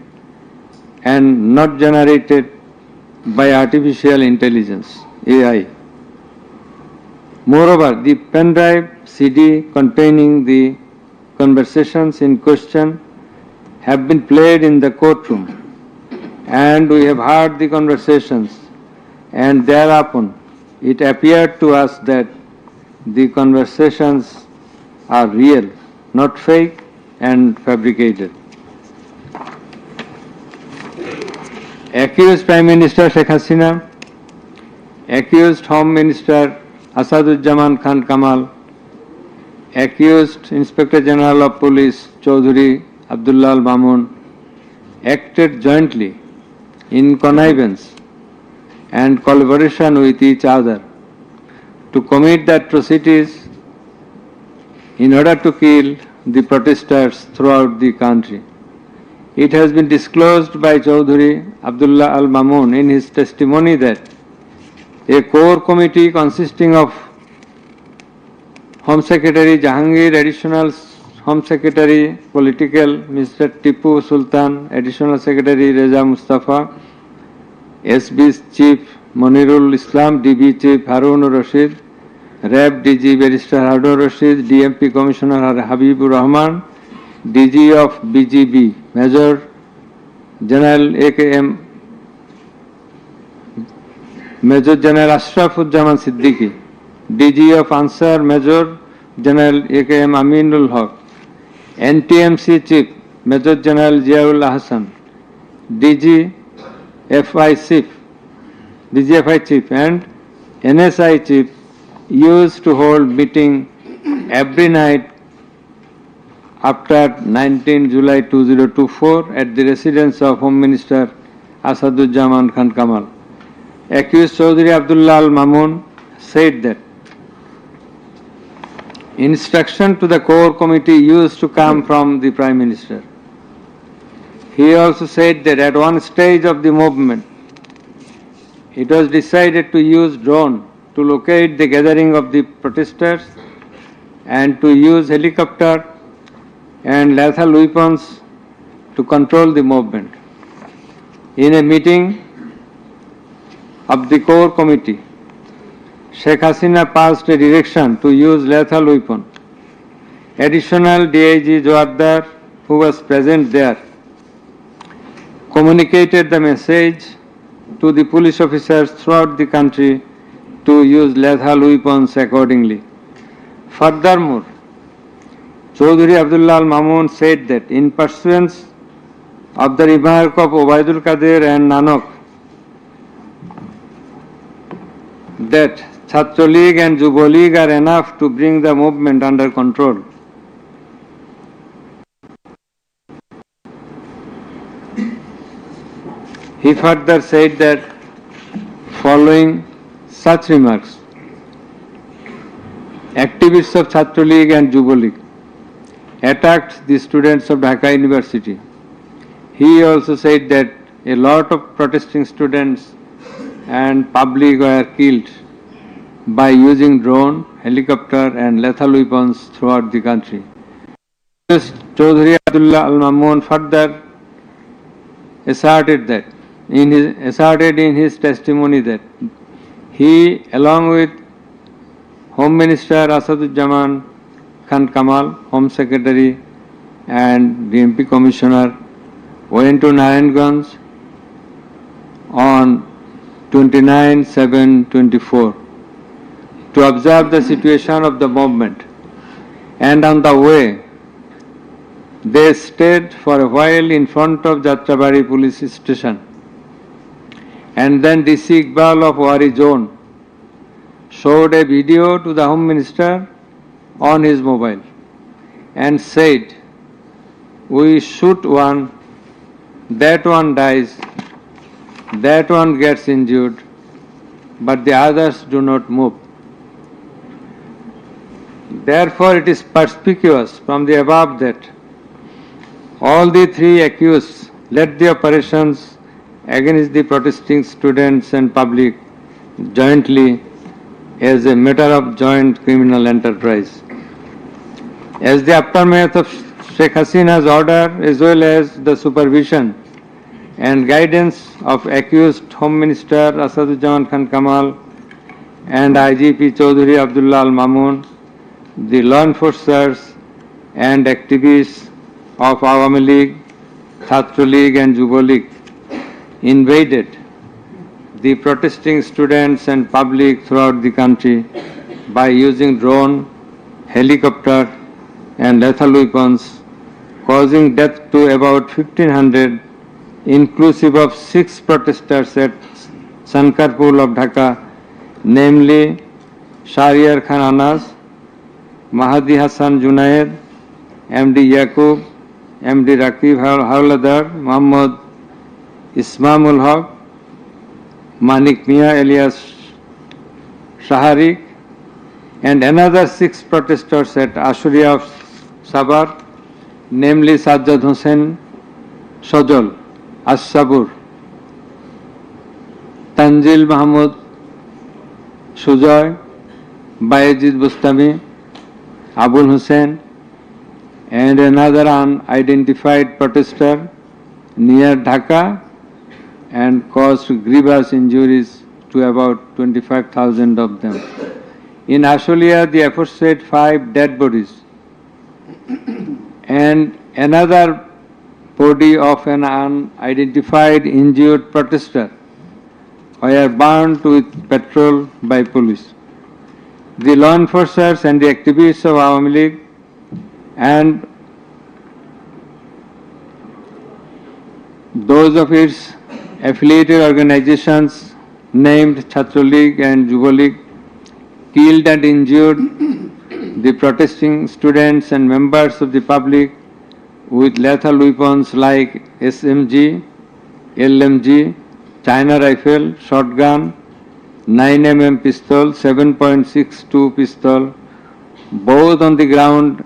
and not generated by artificial intelligence, AI. Moreover, the pen drive CD containing the conversations in question have been played in the courtroom, and we have heard the conversations, and thereupon it appeared to us that the conversations are real, not fake and fabricated. Accused Prime Minister Sheikh Hasina, accused Home Minister Asaduজ্জামান Khan Kamal, accused Inspector General of Police Chaudhuri Abdullah Al Mamun acted jointly in connivance and collaboration with each other to commit the atrocities in order to kill the protesters throughout the country. It has been disclosed by Chaudhuri Abdullah Al Mamun in his testimony that a core committee consisting of Home Secretary Jahangir, Additional Home Secretary Political Mr. Tipu Sultan, Additional Secretary Reza Mustafa, SB's Chief Monirul Islam, DB Chief Harun Rashid, RAB DG Barrister Harun Rashid, DMP Commissioner Habibur Rahman, DG of BGB Major General AKM Major General Ashrafuজ্জামান Siddiqui, DG of Ansar Major General AKM Aminul Haq, NTMC Chief Major General Ziaul Ahsan, DGFI Chief and NSI Chief used to hold meeting every night after 19 July 2024 at the residence of Home Minister Asaduজ্জামান Khan Kamal. Accused Chaudhuri Abdullah Al Mamun said that instruction to the core committee used to come from the Prime Minister. He also said that at one stage of the movement, it was decided to use drone to locate the gathering of the protesters and to use helicopter and lethal weapons to control the movement. In a meeting of the core committee, Sheikh Hasina passed a direction to use lethal weapon. Additional DIG Joardar, who was present there, communicated the message to the police officers throughout the country to use lethal weapons accordingly. Furthermore, Chaudhuri Abdullah Al Mamun said that in pursuance of the remark of Ubaidul Qadir and Nanak, that Chhatra League and Yuva League are enough to bring the movement under control. He further said that following such remarks, activists of Chhatra League and Yuva League attacked the students of Dhaka University. He also said that a lot of protesting students and public were killed by using drone, helicopter and lethal weapons throughout the country. Chaudhary Abdullah Al-Mamun further asserted in his testimony that he, along with Home Minister Asaduজ্জামান Khan Kamal, Home Secretary and the MP Commissioner, went to Narayanganj on 29/7/24 to observe the situation of the movement, and on the way they stayed for a while in front of Jatrabari police station, and then DC Iqbal of Wari Zone showed a video to the Home Minister on his mobile and said, "We shoot one, that one dies, that one gets injured, but the others do not move." Therefore, it is perspicuous from the above that all the three accused led the operations against the protesting students and public jointly as a matter of joint criminal enterprise. As the aftermath of Sheikh Hasina's order, as well as the supervision and guidance of accused Home Minister Asaduজ্জামান Khan Kamal and IGP Chaudhary Abdullah Al-Mamun, the law enforcers and activists of Awami League, Chhatra League and Yuva League invaded the protesting students and public throughout the country by using drone, helicopter and lethal weapons, causing death to about 1,500, inclusive of 6 protesters at Sankarpur of Dhaka, namely Shahriar Khan Anas, Mahdi Hassan Junaid, MD Yaqub, MD Rakib Hawladar, Muhammad Ismamul Haq, Manik Mia alias Shaharik, and another 6 protesters at Ashuria of Sabar, namely Sajjad Hussain Sojol, As-Sabur, Tanzil Mahmud Sujoy, Bayezid Bustami, Abul Hussain, and another unidentified protester near Dhaka, and caused grievous injuries to about 25,000 of them. In Ashulia, the aforesaid 5 dead bodies and another body of an unidentified injured protester were burned with petrol by police. The law enforcers and the activists of Awami League and those of its affiliated organizations named Chhatra League and Yuva League killed and injured the protesting students and members of the public with lethal weapons like SMG, LMG, China rifle, shotgun, 9mm pistol, 7.62 pistol, both on the ground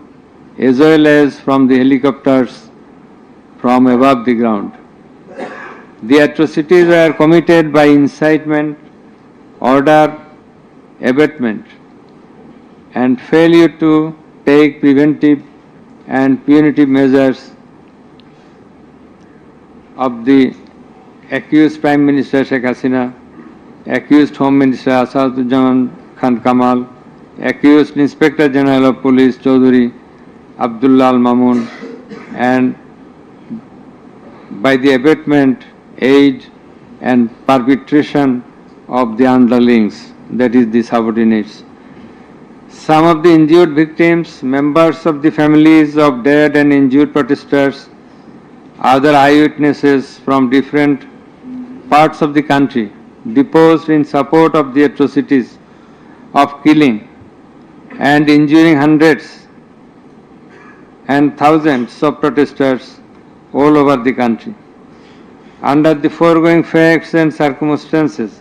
as well as from the helicopters from above the ground. The atrocities were committed by incitement, order, abatement, and failure to take preventive and punitive measures of the accused Prime Minister Sheikh Hasina, accused Home Minister Asaduজ্জামান Khan Kamal, accused Inspector General of Police Chaudhary Abdullah Al-Mamun, and by the abatement, aid and perpetration of the underlings, that is the subordinates. Some of the injured victims, members of the families of dead and injured protesters, other eyewitnesses from different parts of the country deposed in support of the atrocities of killing and injuring hundreds and thousands of protesters all over the country. Under the foregoing facts and circumstances,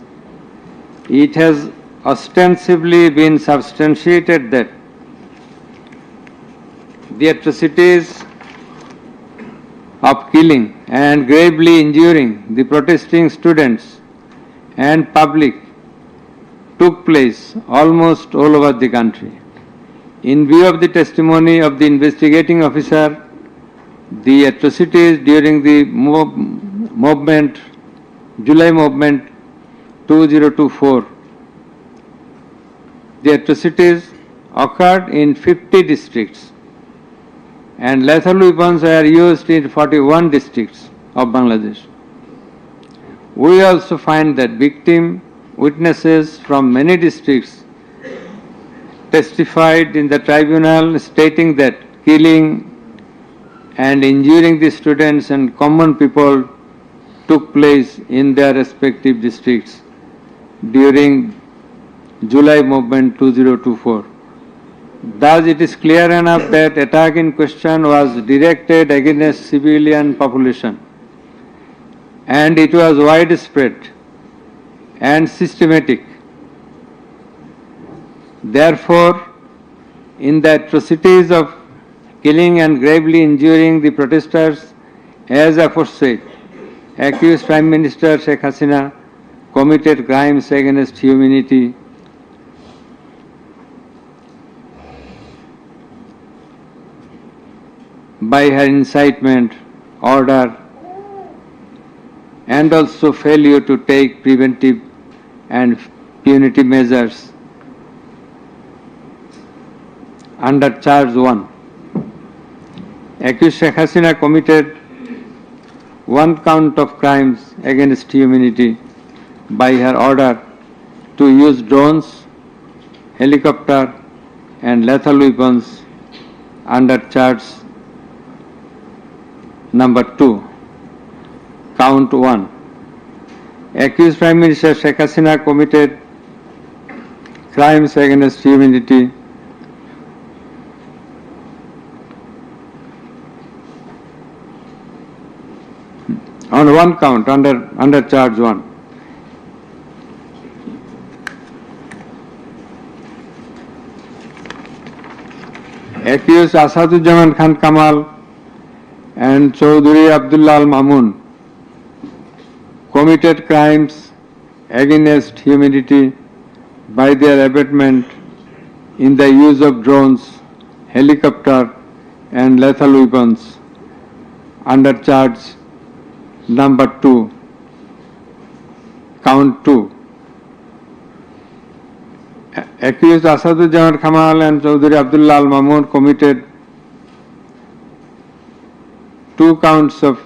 it has ostensibly been substantiated that the atrocities of killing and gravely injuring the protesting students and public took place almost all over the country. In view of the testimony of the investigating officer, the atrocities during the movement, July movement 2024, the atrocities occurred in 50 districts and lethal weapons were used in 41 districts of Bangladesh. We also find that victim witnesses from many districts testified in the tribunal stating that killing and injuring the students and common people took place in their respective districts during July movement 2024. Thus, it is clear enough that attack in question was directed against civilian population and it was widespread and systematic. Therefore, in the atrocities of killing and gravely injuring the protesters, as aforesaid, accused Prime Minister Sheikh Hasina committed crimes against humanity by her incitement, order, and also failure to take preventive and punitive measures under charge 1. Accused Sheikh Hasina committed one count of crimes against humanity by her order to use drones, helicopter and lethal weapons under charge number 2. Count 1. Accused Prime Minister Sheikh Hasina committed crimes against humanity on one count under charge 1. Accused Asadujaman Khan Kamal and Chaudhuri Abdullah Al Mamun committed crimes against humanity by their abatement in the use of drones, helicopter and lethal weapons under charge number 2, count 2. Accused Asadujaman Kamal and Chaudhuri Abdullah Al Mamun committed 2 counts of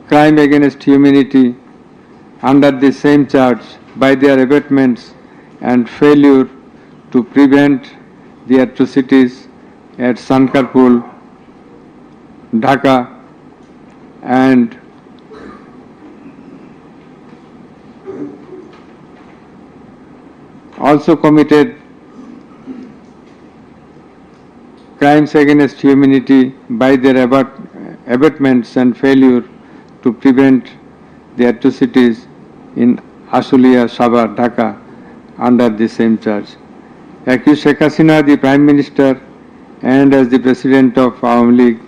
crime against humanity under the same charge by their abatements and failure to prevent the atrocities at Sankarpur, Dhaka and also committed crimes against humanity by their abatements and failure to prevent the atrocities in Ashulia, Sabar, Dhaka under the same charge. Accused Sheikh Hasina, the Prime Minister and as the President of Awami League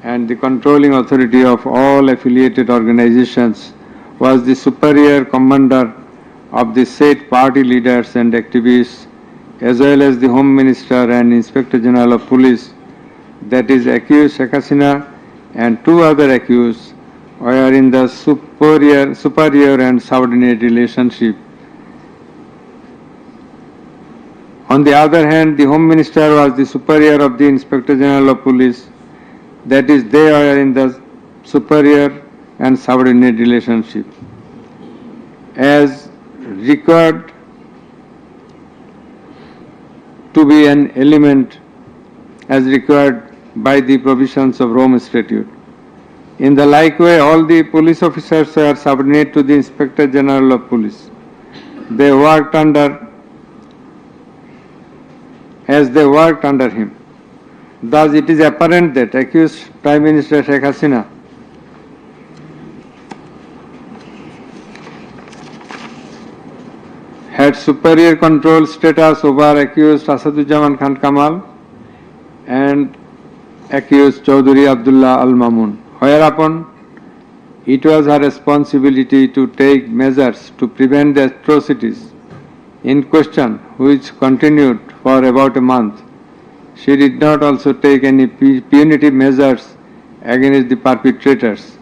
and the controlling authority of all affiliated organizations, was the superior commander of the said party leaders and activists, as well as the Home Minister and Inspector General of Police, that is accused Sheikh Hasina and 2 other accused were in the superior and subordinate relationship. On the other hand, the Home Minister was the superior of the Inspector General of Police, that is they were in the superior and subordinate relationship. As required to be an element as required by the provisions of Rome Statute. In the like way, all the police officers were subordinate to the Inspector General of Police. They worked under him. Thus, it is apparent that accused Prime Minister Sheikh Hasina had superior control status over accused Asaduzzaman Khan Kamal and accused Chaudhry Abdullah Al Mamun, whereupon it was her responsibility to take measures to prevent the atrocities in question, which continued for about a month. She did not also take any punitive measures against the perpetrators.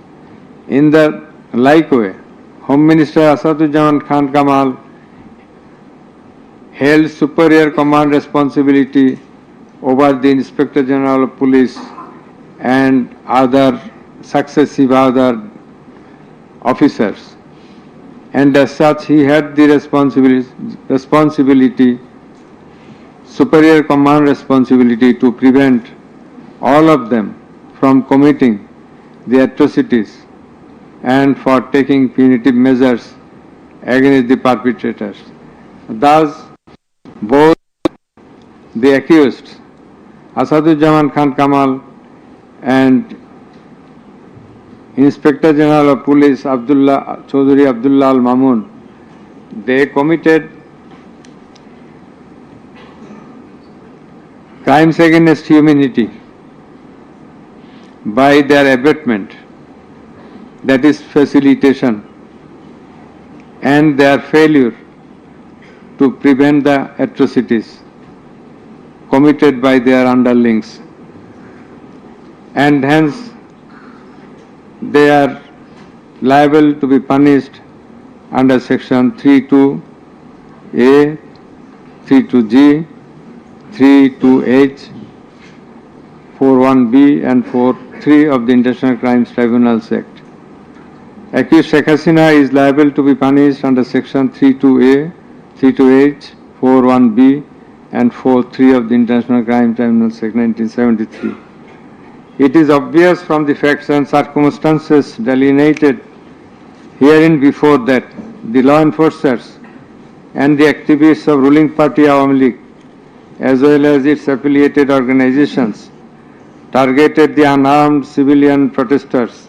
In the like way, Home Minister Asaduzzaman Khan Kamal held superior command responsibility over the Inspector General of Police and other successive other officers, and as such he had the responsibility, superior command responsibility to prevent all of them from committing the atrocities and for taking punitive measures against the perpetrators. Thus, both the accused Asaduzzaman Khan Kamal and Inspector General of Police Chaudhry Abdullah Al Mamun, they committed crimes against humanity by their abatement, that is facilitation, and their failure to prevent the atrocities committed by their underlings, and hence they are liable to be punished under section 32A, 32G, 32H, 41B and 43 of the International Crimes Tribunals Act. Accused Sheikh Hasina is liable to be punished under section 32A, 32H, 41B and 43 of the International Crimes Tribunals Act 1973. It is obvious from the facts and circumstances delineated herein before that the law enforcers and the activists of ruling party Awami League, as well as its affiliated organizations, targeted the unarmed civilian protesters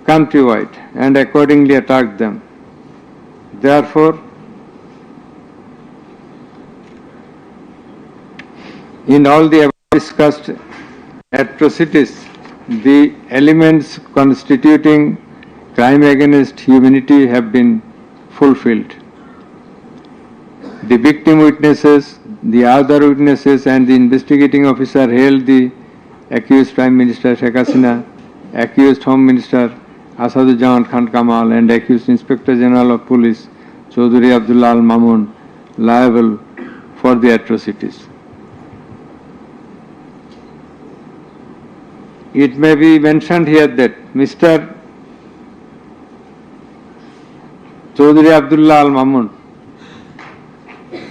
countrywide and accordingly attacked them. Therefore, in all the above discussed atrocities, the elements constituting crime against humanity have been fulfilled. The victim witnesses, the other witnesses and the investigating officer held the accused Prime Minister Sheikh Hasina, accused Home Minister Asaduzzaman Khan Kamal and accused Inspector General of Police Chaudhry Abdullah Al Mamun liable for the atrocities. It may be mentioned here that Mr. Chaudhry Abdullah Al Mamun,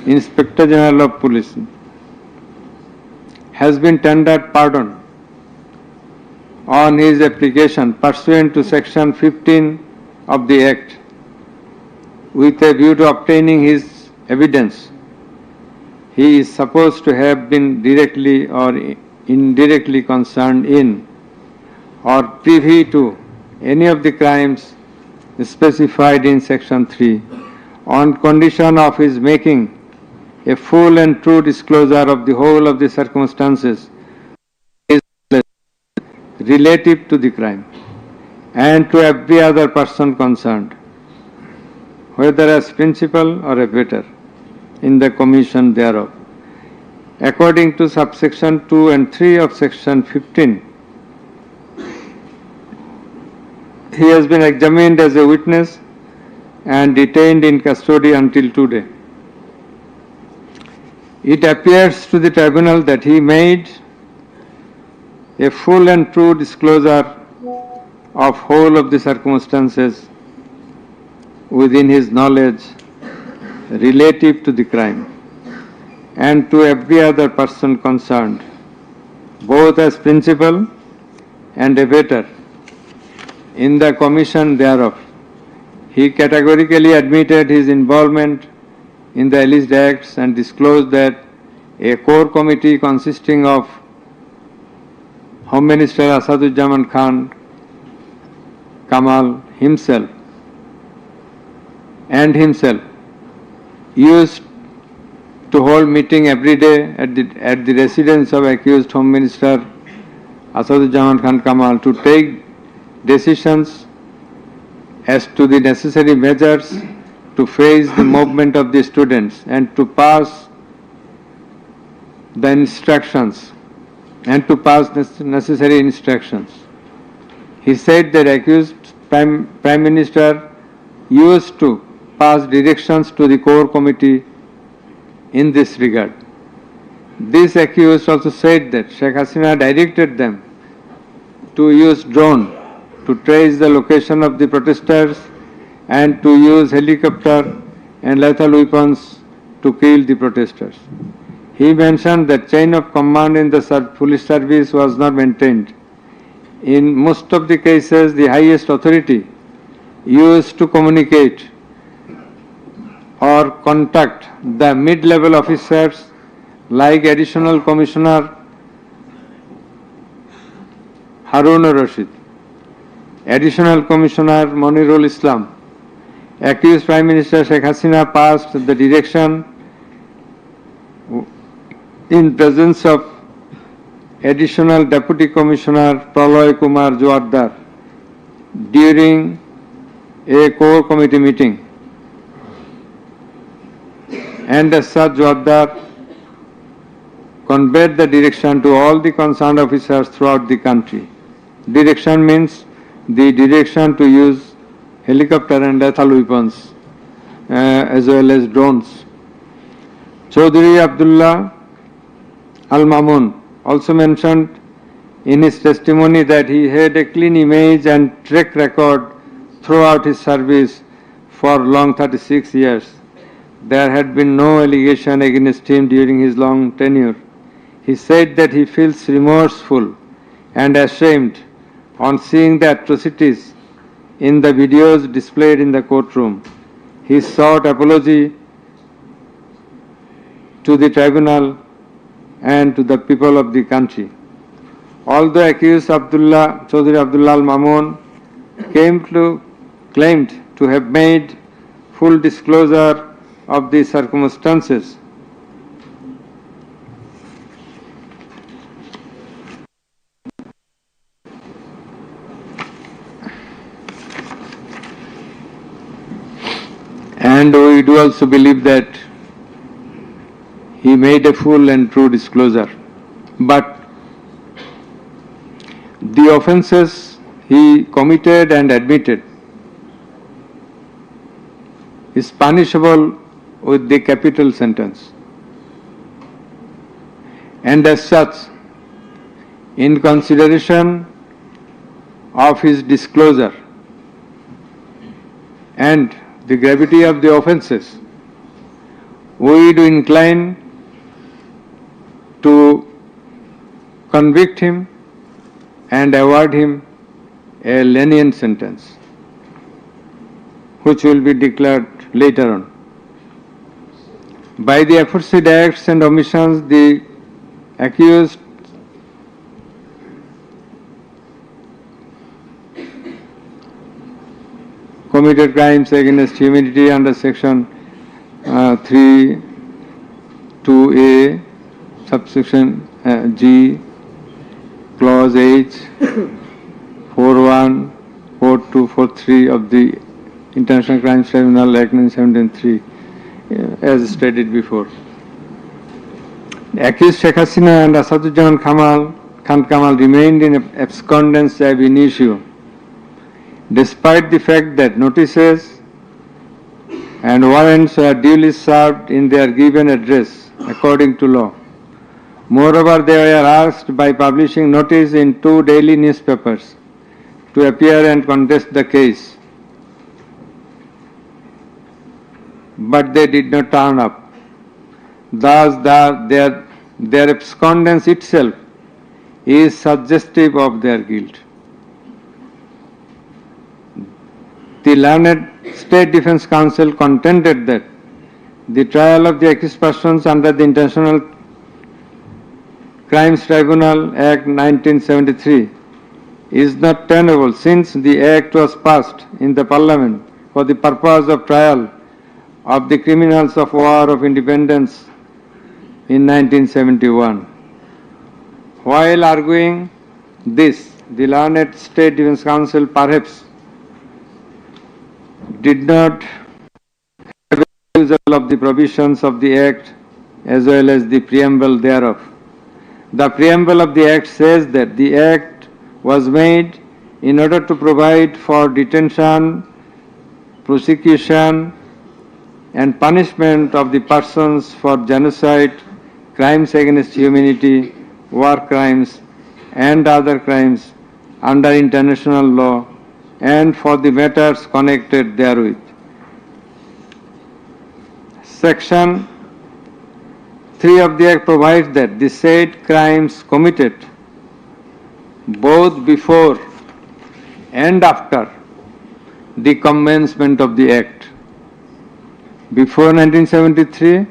Inspector General of Police, has been tendered pardon on his application pursuant to section 15 of the Act with a view to obtaining his evidence. He is supposed to have been directly or indirectly concerned in or privy to any of the crimes specified in section 3 on condition of his making a full and true disclosure of the whole of the circumstances relative to the crime and to every other person concerned, whether as principal or abettor in the commission thereof. According to subsection 2 and 3 of section 15, he has been examined as a witness and detained in custody until today. It appears to the tribunal that he made a full and true disclosure of whole of the circumstances within his knowledge relative to the crime and to every other person concerned, both as principal and abettor in the commission thereof. He categorically admitted his involvement in the alleged acts and disclosed that a core committee consisting of Home Minister Asaduzzaman Khan Kamal himself used to hold meeting every day at the residence of accused Home Minister Asaduzzaman Khan Kamal to take decisions as to the necessary measures to face the movement of the students and to pass the instructions and to pass necessary instructions. He said that accused Prime Minister used to pass directions to the core committee in this regard. This accused also said that Sheikh Hasina directed them to use drone to trace the location of the protesters and to use helicopter and lethal weapons to kill the protesters. He mentioned that chain of command in the police service was not maintained. In most of the cases, the highest authority used to communicate or contact the mid-level officers like Additional Commissioner Harun Rashid, Additional Commissioner Monirul Islam. Accused Prime Minister Sheikh Hasina passed the direction in presence of Additional Deputy Commissioner Praloy Kumar Joardar during a core committee meeting. And as such, Joardar conveyed the direction to all the concerned officers throughout the country. Direction means the direction to use helicopter and lethal weapons as well as drones. Chaudhry Abdullah Al-Mamun also mentioned in his testimony that he had a clean image and track record throughout his service for long 36 years. There had been no allegation against him during his long tenure. He said that he feels remorseful and ashamed on seeing the atrocities in the videos displayed in the courtroom. He sought apology to the tribunal and to the people of the country. Although accused Chaudhry Abdullah Al-Mamun claimed to have made full disclosure of the circumstances, and we do also believe that he made a full and true disclosure. But the offences he committed and admitted is punishable with the capital sentence. And as such, in consideration of his disclosure and the gravity of the offences, we do incline to convict him and award him a lenient sentence, which will be declared later on. By the aforesaid acts and omissions, the accused committed crimes against humanity under section 3(2)(a), subsection G, clause H, 4(1), 4(2), 4(3) of the International Crimes Tribunal Act 1973, as stated before. Accused Sheikh Hasina and Asaduzzaman Khan Kamal remained in abscondence ab initio, despite the fact that notices and warrants were duly served in their given address according to law. Moreover, they were asked by publishing notice in 2 daily newspapers to appear and contest the case, but they did not turn up. Thus, their abscondence itself is suggestive of their guilt. The learned State Defence Council contended that the trial of the accused persons under the International Crimes Tribunal Act 1973 is not tenable since the Act was passed in the Parliament for the purpose of trial of the criminals of War of Independence in 1971. While arguing this, the learned State Defence Council perhaps did not have a refusal of the provisions of the Act as well as the preamble thereof. The preamble of the Act says that the Act was made in order to provide for detention, prosecution, and punishment of the persons for genocide, crimes against humanity, war crimes, and other crimes under international law, and for the matters connected therewith. Section 3 of the Act provides that the said crimes committed both before and after the commencement of the Act, before 1973,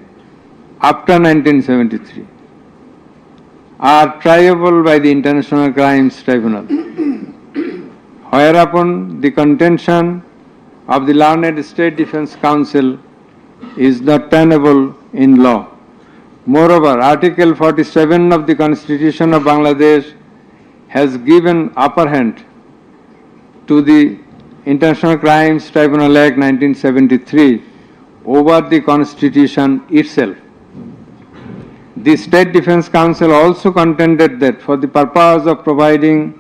after 1973, are triable by the International Crimes Tribunal. Whereupon the contention of the learned State Defence Council is not tenable in law. Moreover, Article 47 of the Constitution of Bangladesh has given upper hand to the International Crimes Tribunal Act 1973 over the Constitution itself. The State Defence Council also contended that for the purpose of proving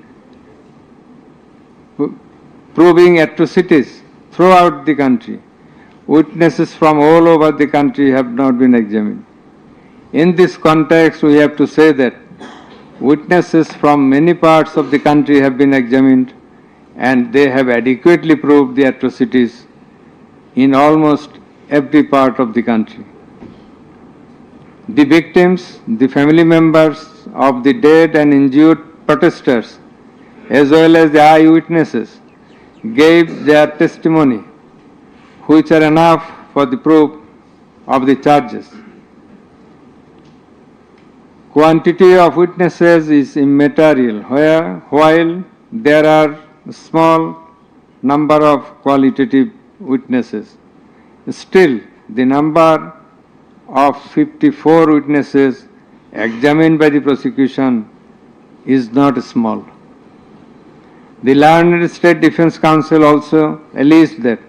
atrocities throughout the country, witnesses from all over the country have not been examined. In this context, we have to say that witnesses from many parts of the country have been examined and they have adequately proved the atrocities in almost every part of the country. The victims, the family members of the dead and injured protesters, as well as the eyewitnesses, gave their testimony, which are enough for the proof of the charges. Quantity of witnesses is immaterial, while there are a small number of qualitative witnesses. Still, the number of 54 witnesses examined by the prosecution is not small. The learned State Defence Council also alleged that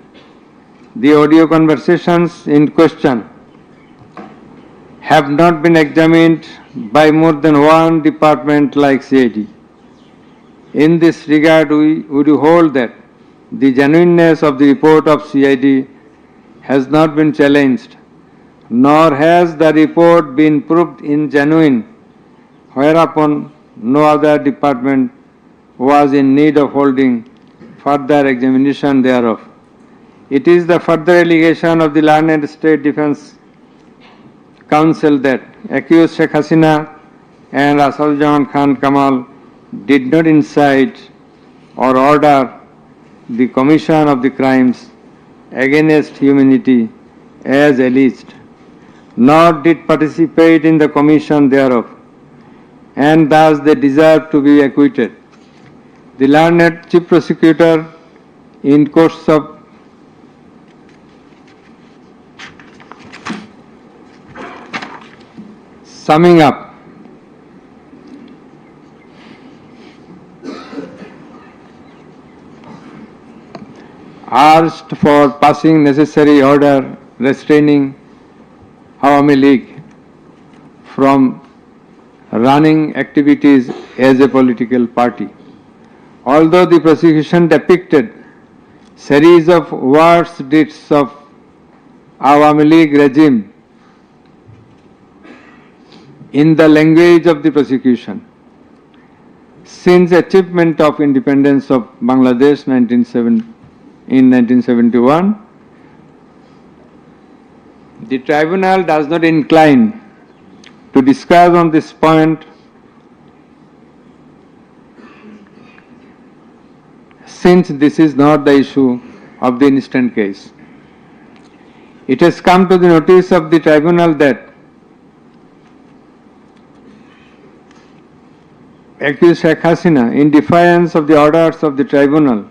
the audio conversations in question have not been examined by more than one department like CID. In this regard, we would hold that the genuineness of the report of CID has not been challenged, nor has the report been proved ingenuine, whereupon no other department was in need of holding further examination thereof. It is the further allegation of the learned State Defence Council that accused Sheikh Hasina and Asaduzzaman Khan Kamal did not incite or order the commission of the crimes against humanity as alleged, nor did participate in the commission thereof, and thus they deserve to be acquitted. The learned Chief Prosecutor, in course of summing up, asked for passing necessary order restraining Awami League from running activities as a political party. Although the prosecution depicted series of worst deeds of Awami League regime in the language of the prosecution, since achievement of independence of Bangladesh in 1971, the tribunal does not incline to discuss on this point, since this is not the issue of the instant case. It has come to the notice of the tribunal that accused Sheikh Hasina, in defiance of the orders of the tribunal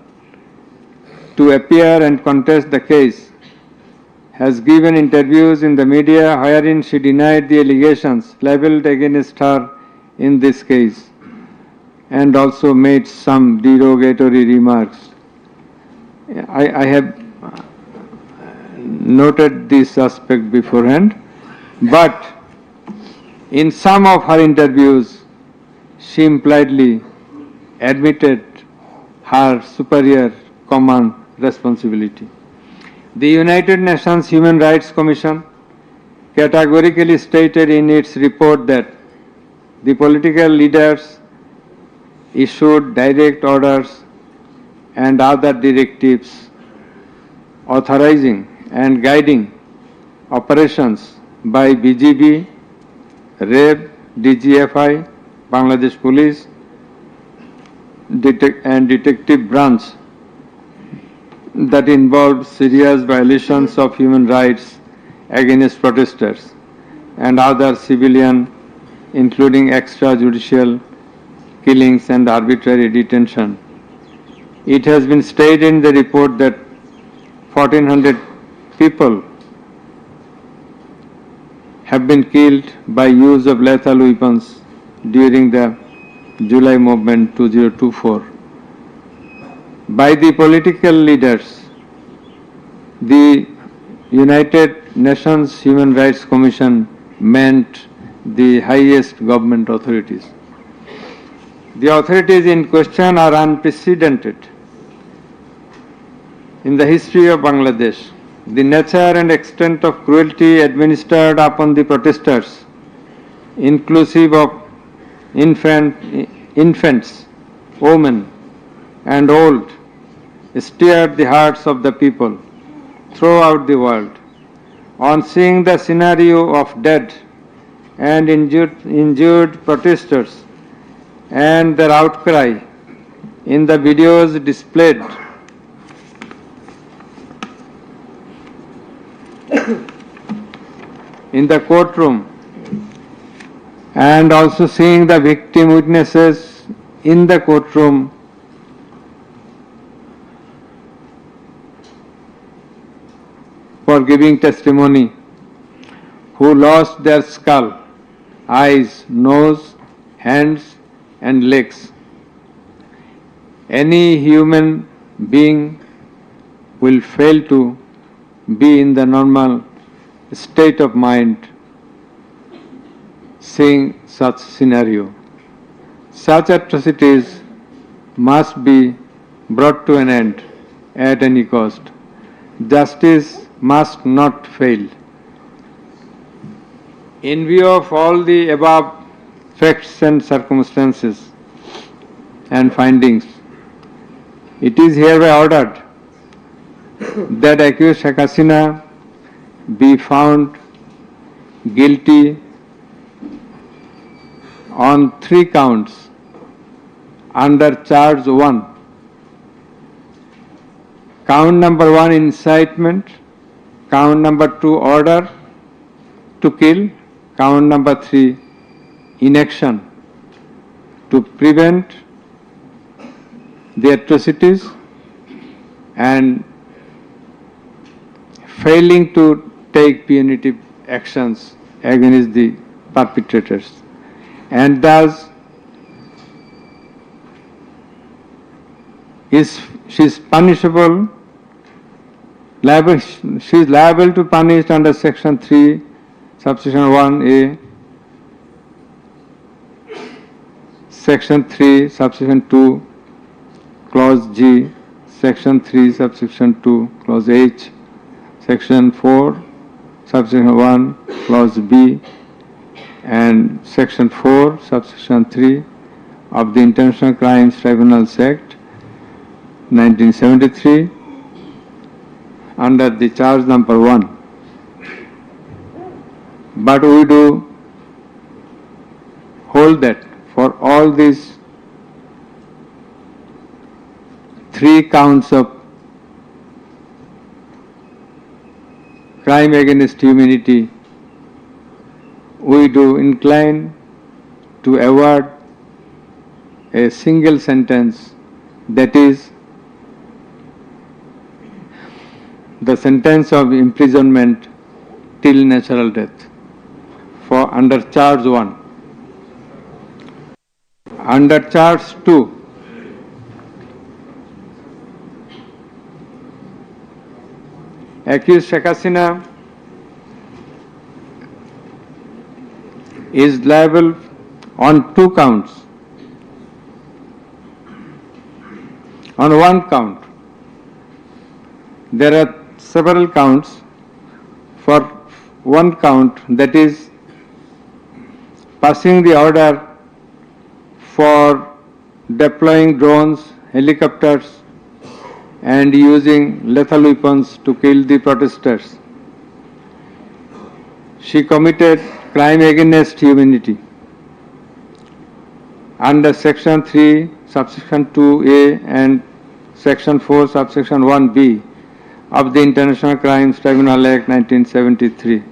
to appear and contest the case, has given interviews in the media wherein she denied the allegations leveled against her in this case and also made some derogatory remarks. I have noted this aspect beforehand, but in some of her interviews, she impliedly admitted her superior command responsibility. The United Nations Human Rights Commission categorically stated in its report that the political leaders issued direct orders and other directives authorizing and guiding operations by BGB, REB, DGFI, Bangladesh Police, and Detective Branch that involved serious violations of human rights against protesters and other civilian, including extrajudicial killings and arbitrary detention. It has been stated in the report that 1,400 people have been killed by use of lethal weapons during the July movement 2024. By the political leaders, the United Nations Human Rights Commission meant the highest government authorities. The authorities in question are unprecedented in the history of Bangladesh. The nature and extent of cruelty administered upon the protesters, inclusive of infants, women, and old, stirred the hearts of the people throughout the world. On seeing the scenario of dead and injured protesters and their outcry in the videos displayed in the courtroom, and also seeing the victim witnesses in the courtroom, for giving testimony, who lost their skull, eyes, nose, hands, and legs. Any human being will fail to be in the normal state of mind seeing such scenario. Such atrocities must be brought to an end at any cost. Justice must not fail. In view of all the above facts and circumstances and findings, it is hereby ordered that accused Sheikh Hasina be found guilty on 3 counts under charge 1. Count number 1, incitement. Count number 2, order to kill. Count number 3, inaction to prevent the atrocities and failing to take punitive actions against the perpetrators, and thus she is punishable, she is liable to punish under section 3, subsection 1A, section 3, subsection 2, clause G, section 3, subsection 2, clause H, section 4, subsection 1, clause B, and section 4, subsection 3 of the International Crimes Tribunals Act 1973 under the charge number 1. But we do hold that for all these 3 counts of crime against humanity, we do incline to award a single sentence, that is the sentence of imprisonment till natural death for under charge 1. Under charge 2, accused Sheikh Hasina is liable on 2 counts. On 1 count, there are several counts. For 1 count, that is passing the order for deploying drones, helicopters and using lethal weapons to kill the protesters. She committed crime against humanity under section 3 subsection 2A and section 4 subsection 1B of the International Crimes Tribunal Act 1973.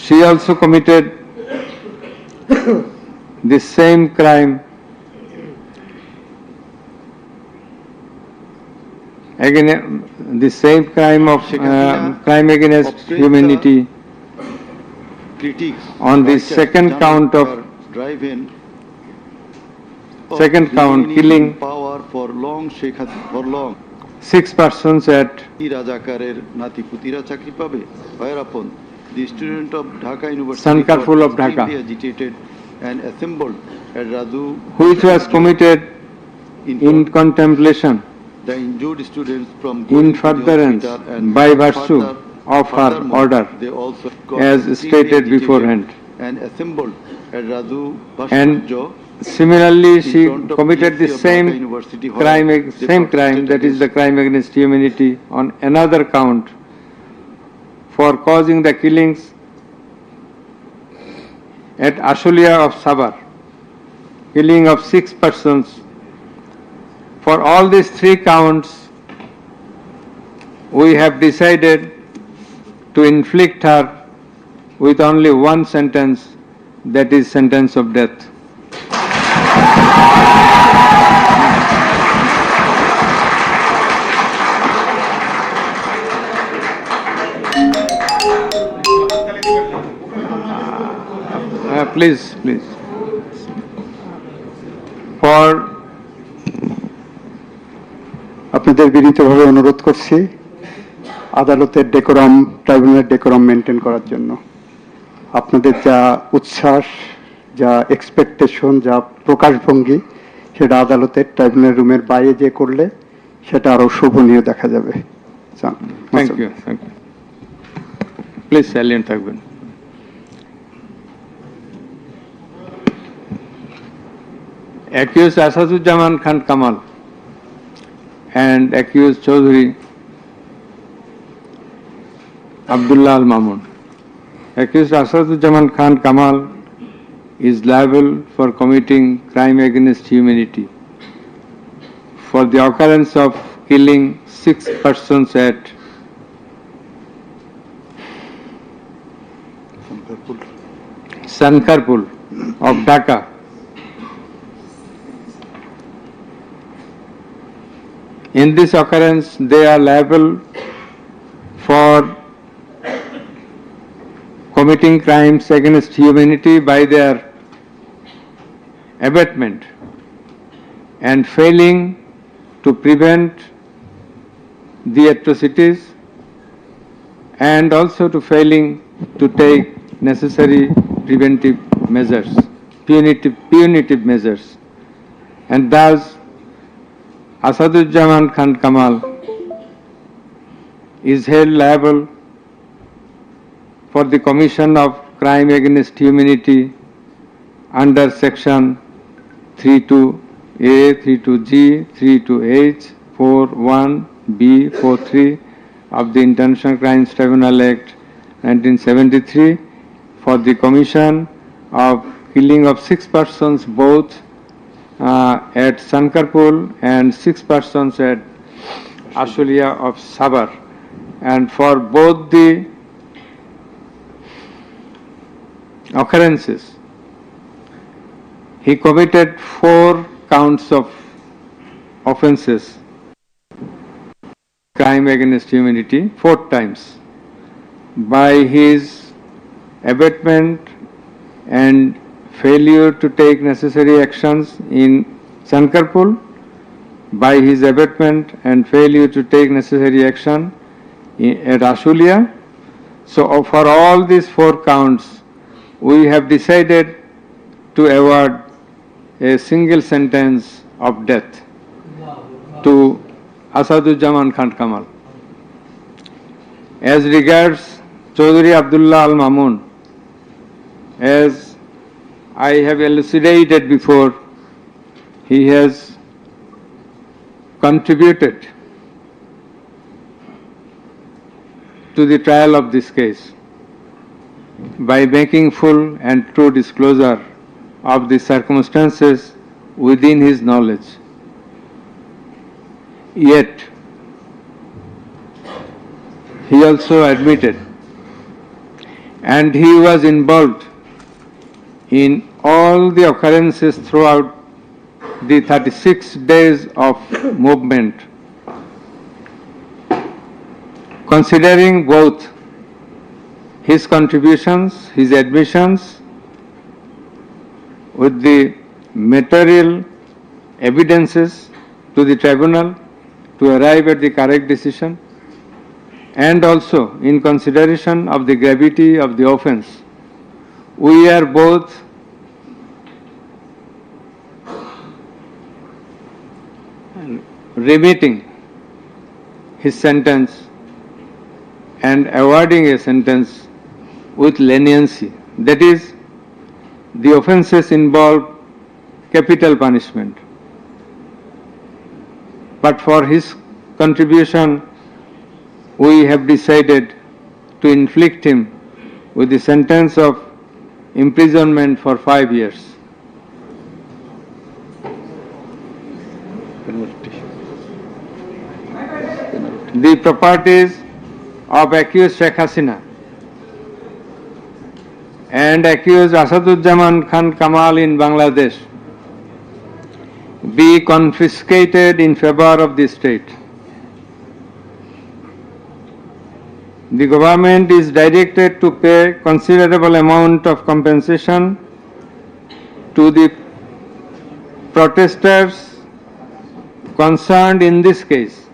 She also committed the same crime crime against humanity critics on the second count of killing power for long for long 6 persons at রাজাকারের নাতিপুতিরা চাকরি পাবে whereupon the student of Dhaka University Sankarpur of Dhaka, agitated and assembled at Radu, which was committed in contemplation the injured students from in furtherance by virtue of her order they also as stated beforehand. and assembled at Radu And similarly, she committed the same crime, that is the crime against humanity, on another count for causing the killings at Ashulia of Sabar, killing of 6 persons. For all these 3 counts, we have decided to inflict her with only 1 sentence, that is sentence of death. Please. For আপনাদের বিনীতভাবে অনুরোধ করছি আদালতের decorum, ট্রাইব্যুনালের decorum maintain করার জন্য। আপনাদের যা উচ্ছ্বাস, যা এক্সপেকটেশন, যা প্রকাশভঙ্গি, সেটা আদালতের ট্রাইব্যুনাল রুমের বাইরে যে করলে সেটা আরো শোভনীয় দেখা যাবে। Thank you. প্লিজ সাইলেন্ট থাকবেন। Accused Asaduzzaman Khan Kamal and accused Chaudhary Abdullah Al Mamun. Accused Asaduzzaman Khan Kamal is liable for committing crime against humanity for the occurrence of killing 6 persons at Sankarpur of Dhaka. In this occurrence, they are liable for committing crimes against humanity by their abatement and failing to prevent the atrocities and also to failing to take necessary preventive measures, punitive measures, and thus Asaduzzaman Khan Kamal is held liable for the commission of crime against humanity under section 32A, 32G, 32H, 41B, 43 of the International Crimes Tribunal Act 1973 for the commission of killing of 6 persons both at Sankarpul and 6 persons at Ashulia of Sabar. And for both the occurrences, he committed 4 counts of offences, crime against humanity, 4 times, by his abatement and failure to take necessary actions in Sankarpul, by his abatement and failure to take necessary action at Ashulia. So for all these 4 counts, we have decided to award a single sentence of death to Asaduzzaman Khan Kamal. As regards Chaudhry Abdullah Al Mamun, as I have elucidated before, he has contributed to the trial of this case by making full and true disclosure of the circumstances within his knowledge. Yet, he also admitted, and he was involved in all the occurrences throughout the 36 days of movement. Considering both his contributions, his admissions, with the material evidences to the tribunal to arrive at the correct decision, and also in consideration of the gravity of the offence, we are both remitting his sentence and awarding a sentence with leniency. That is, the offences involve capital punishment. But for his contribution, we have decided to inflict him with the sentence of imprisonment for 5 years. The properties of accused Sheikh Hasina and accused Asaduzzaman Khan Kamal in Bangladesh be confiscated in favor of the state. The government is directed to pay considerable amount of compensation to the protesters concerned in this case,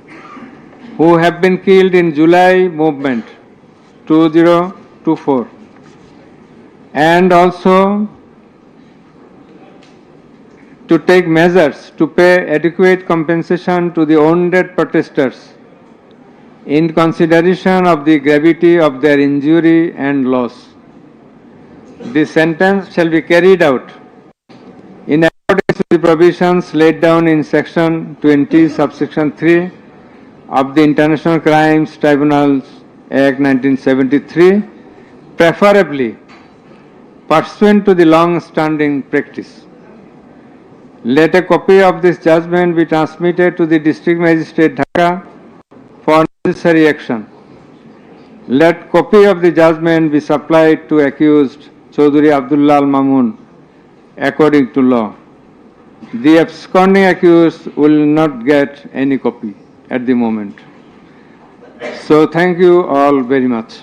who have been killed in July movement 2024, and also to take measures to pay adequate compensation to the wounded protesters in consideration of the gravity of their injury and loss. The sentence shall be carried out in accordance with the provisions laid down in section 20 subsection 3 of the International Crimes Tribunals Act 1973, preferably pursuant to the long-standing practice. Let a copy of this judgment be transmitted to the District Magistrate Dhaka for necessary action. Let copy of the judgment be supplied to accused Chaudhry Abdullah Al Mamun according to law. The absconding accused will not get any copy at the moment. So thank you all very much.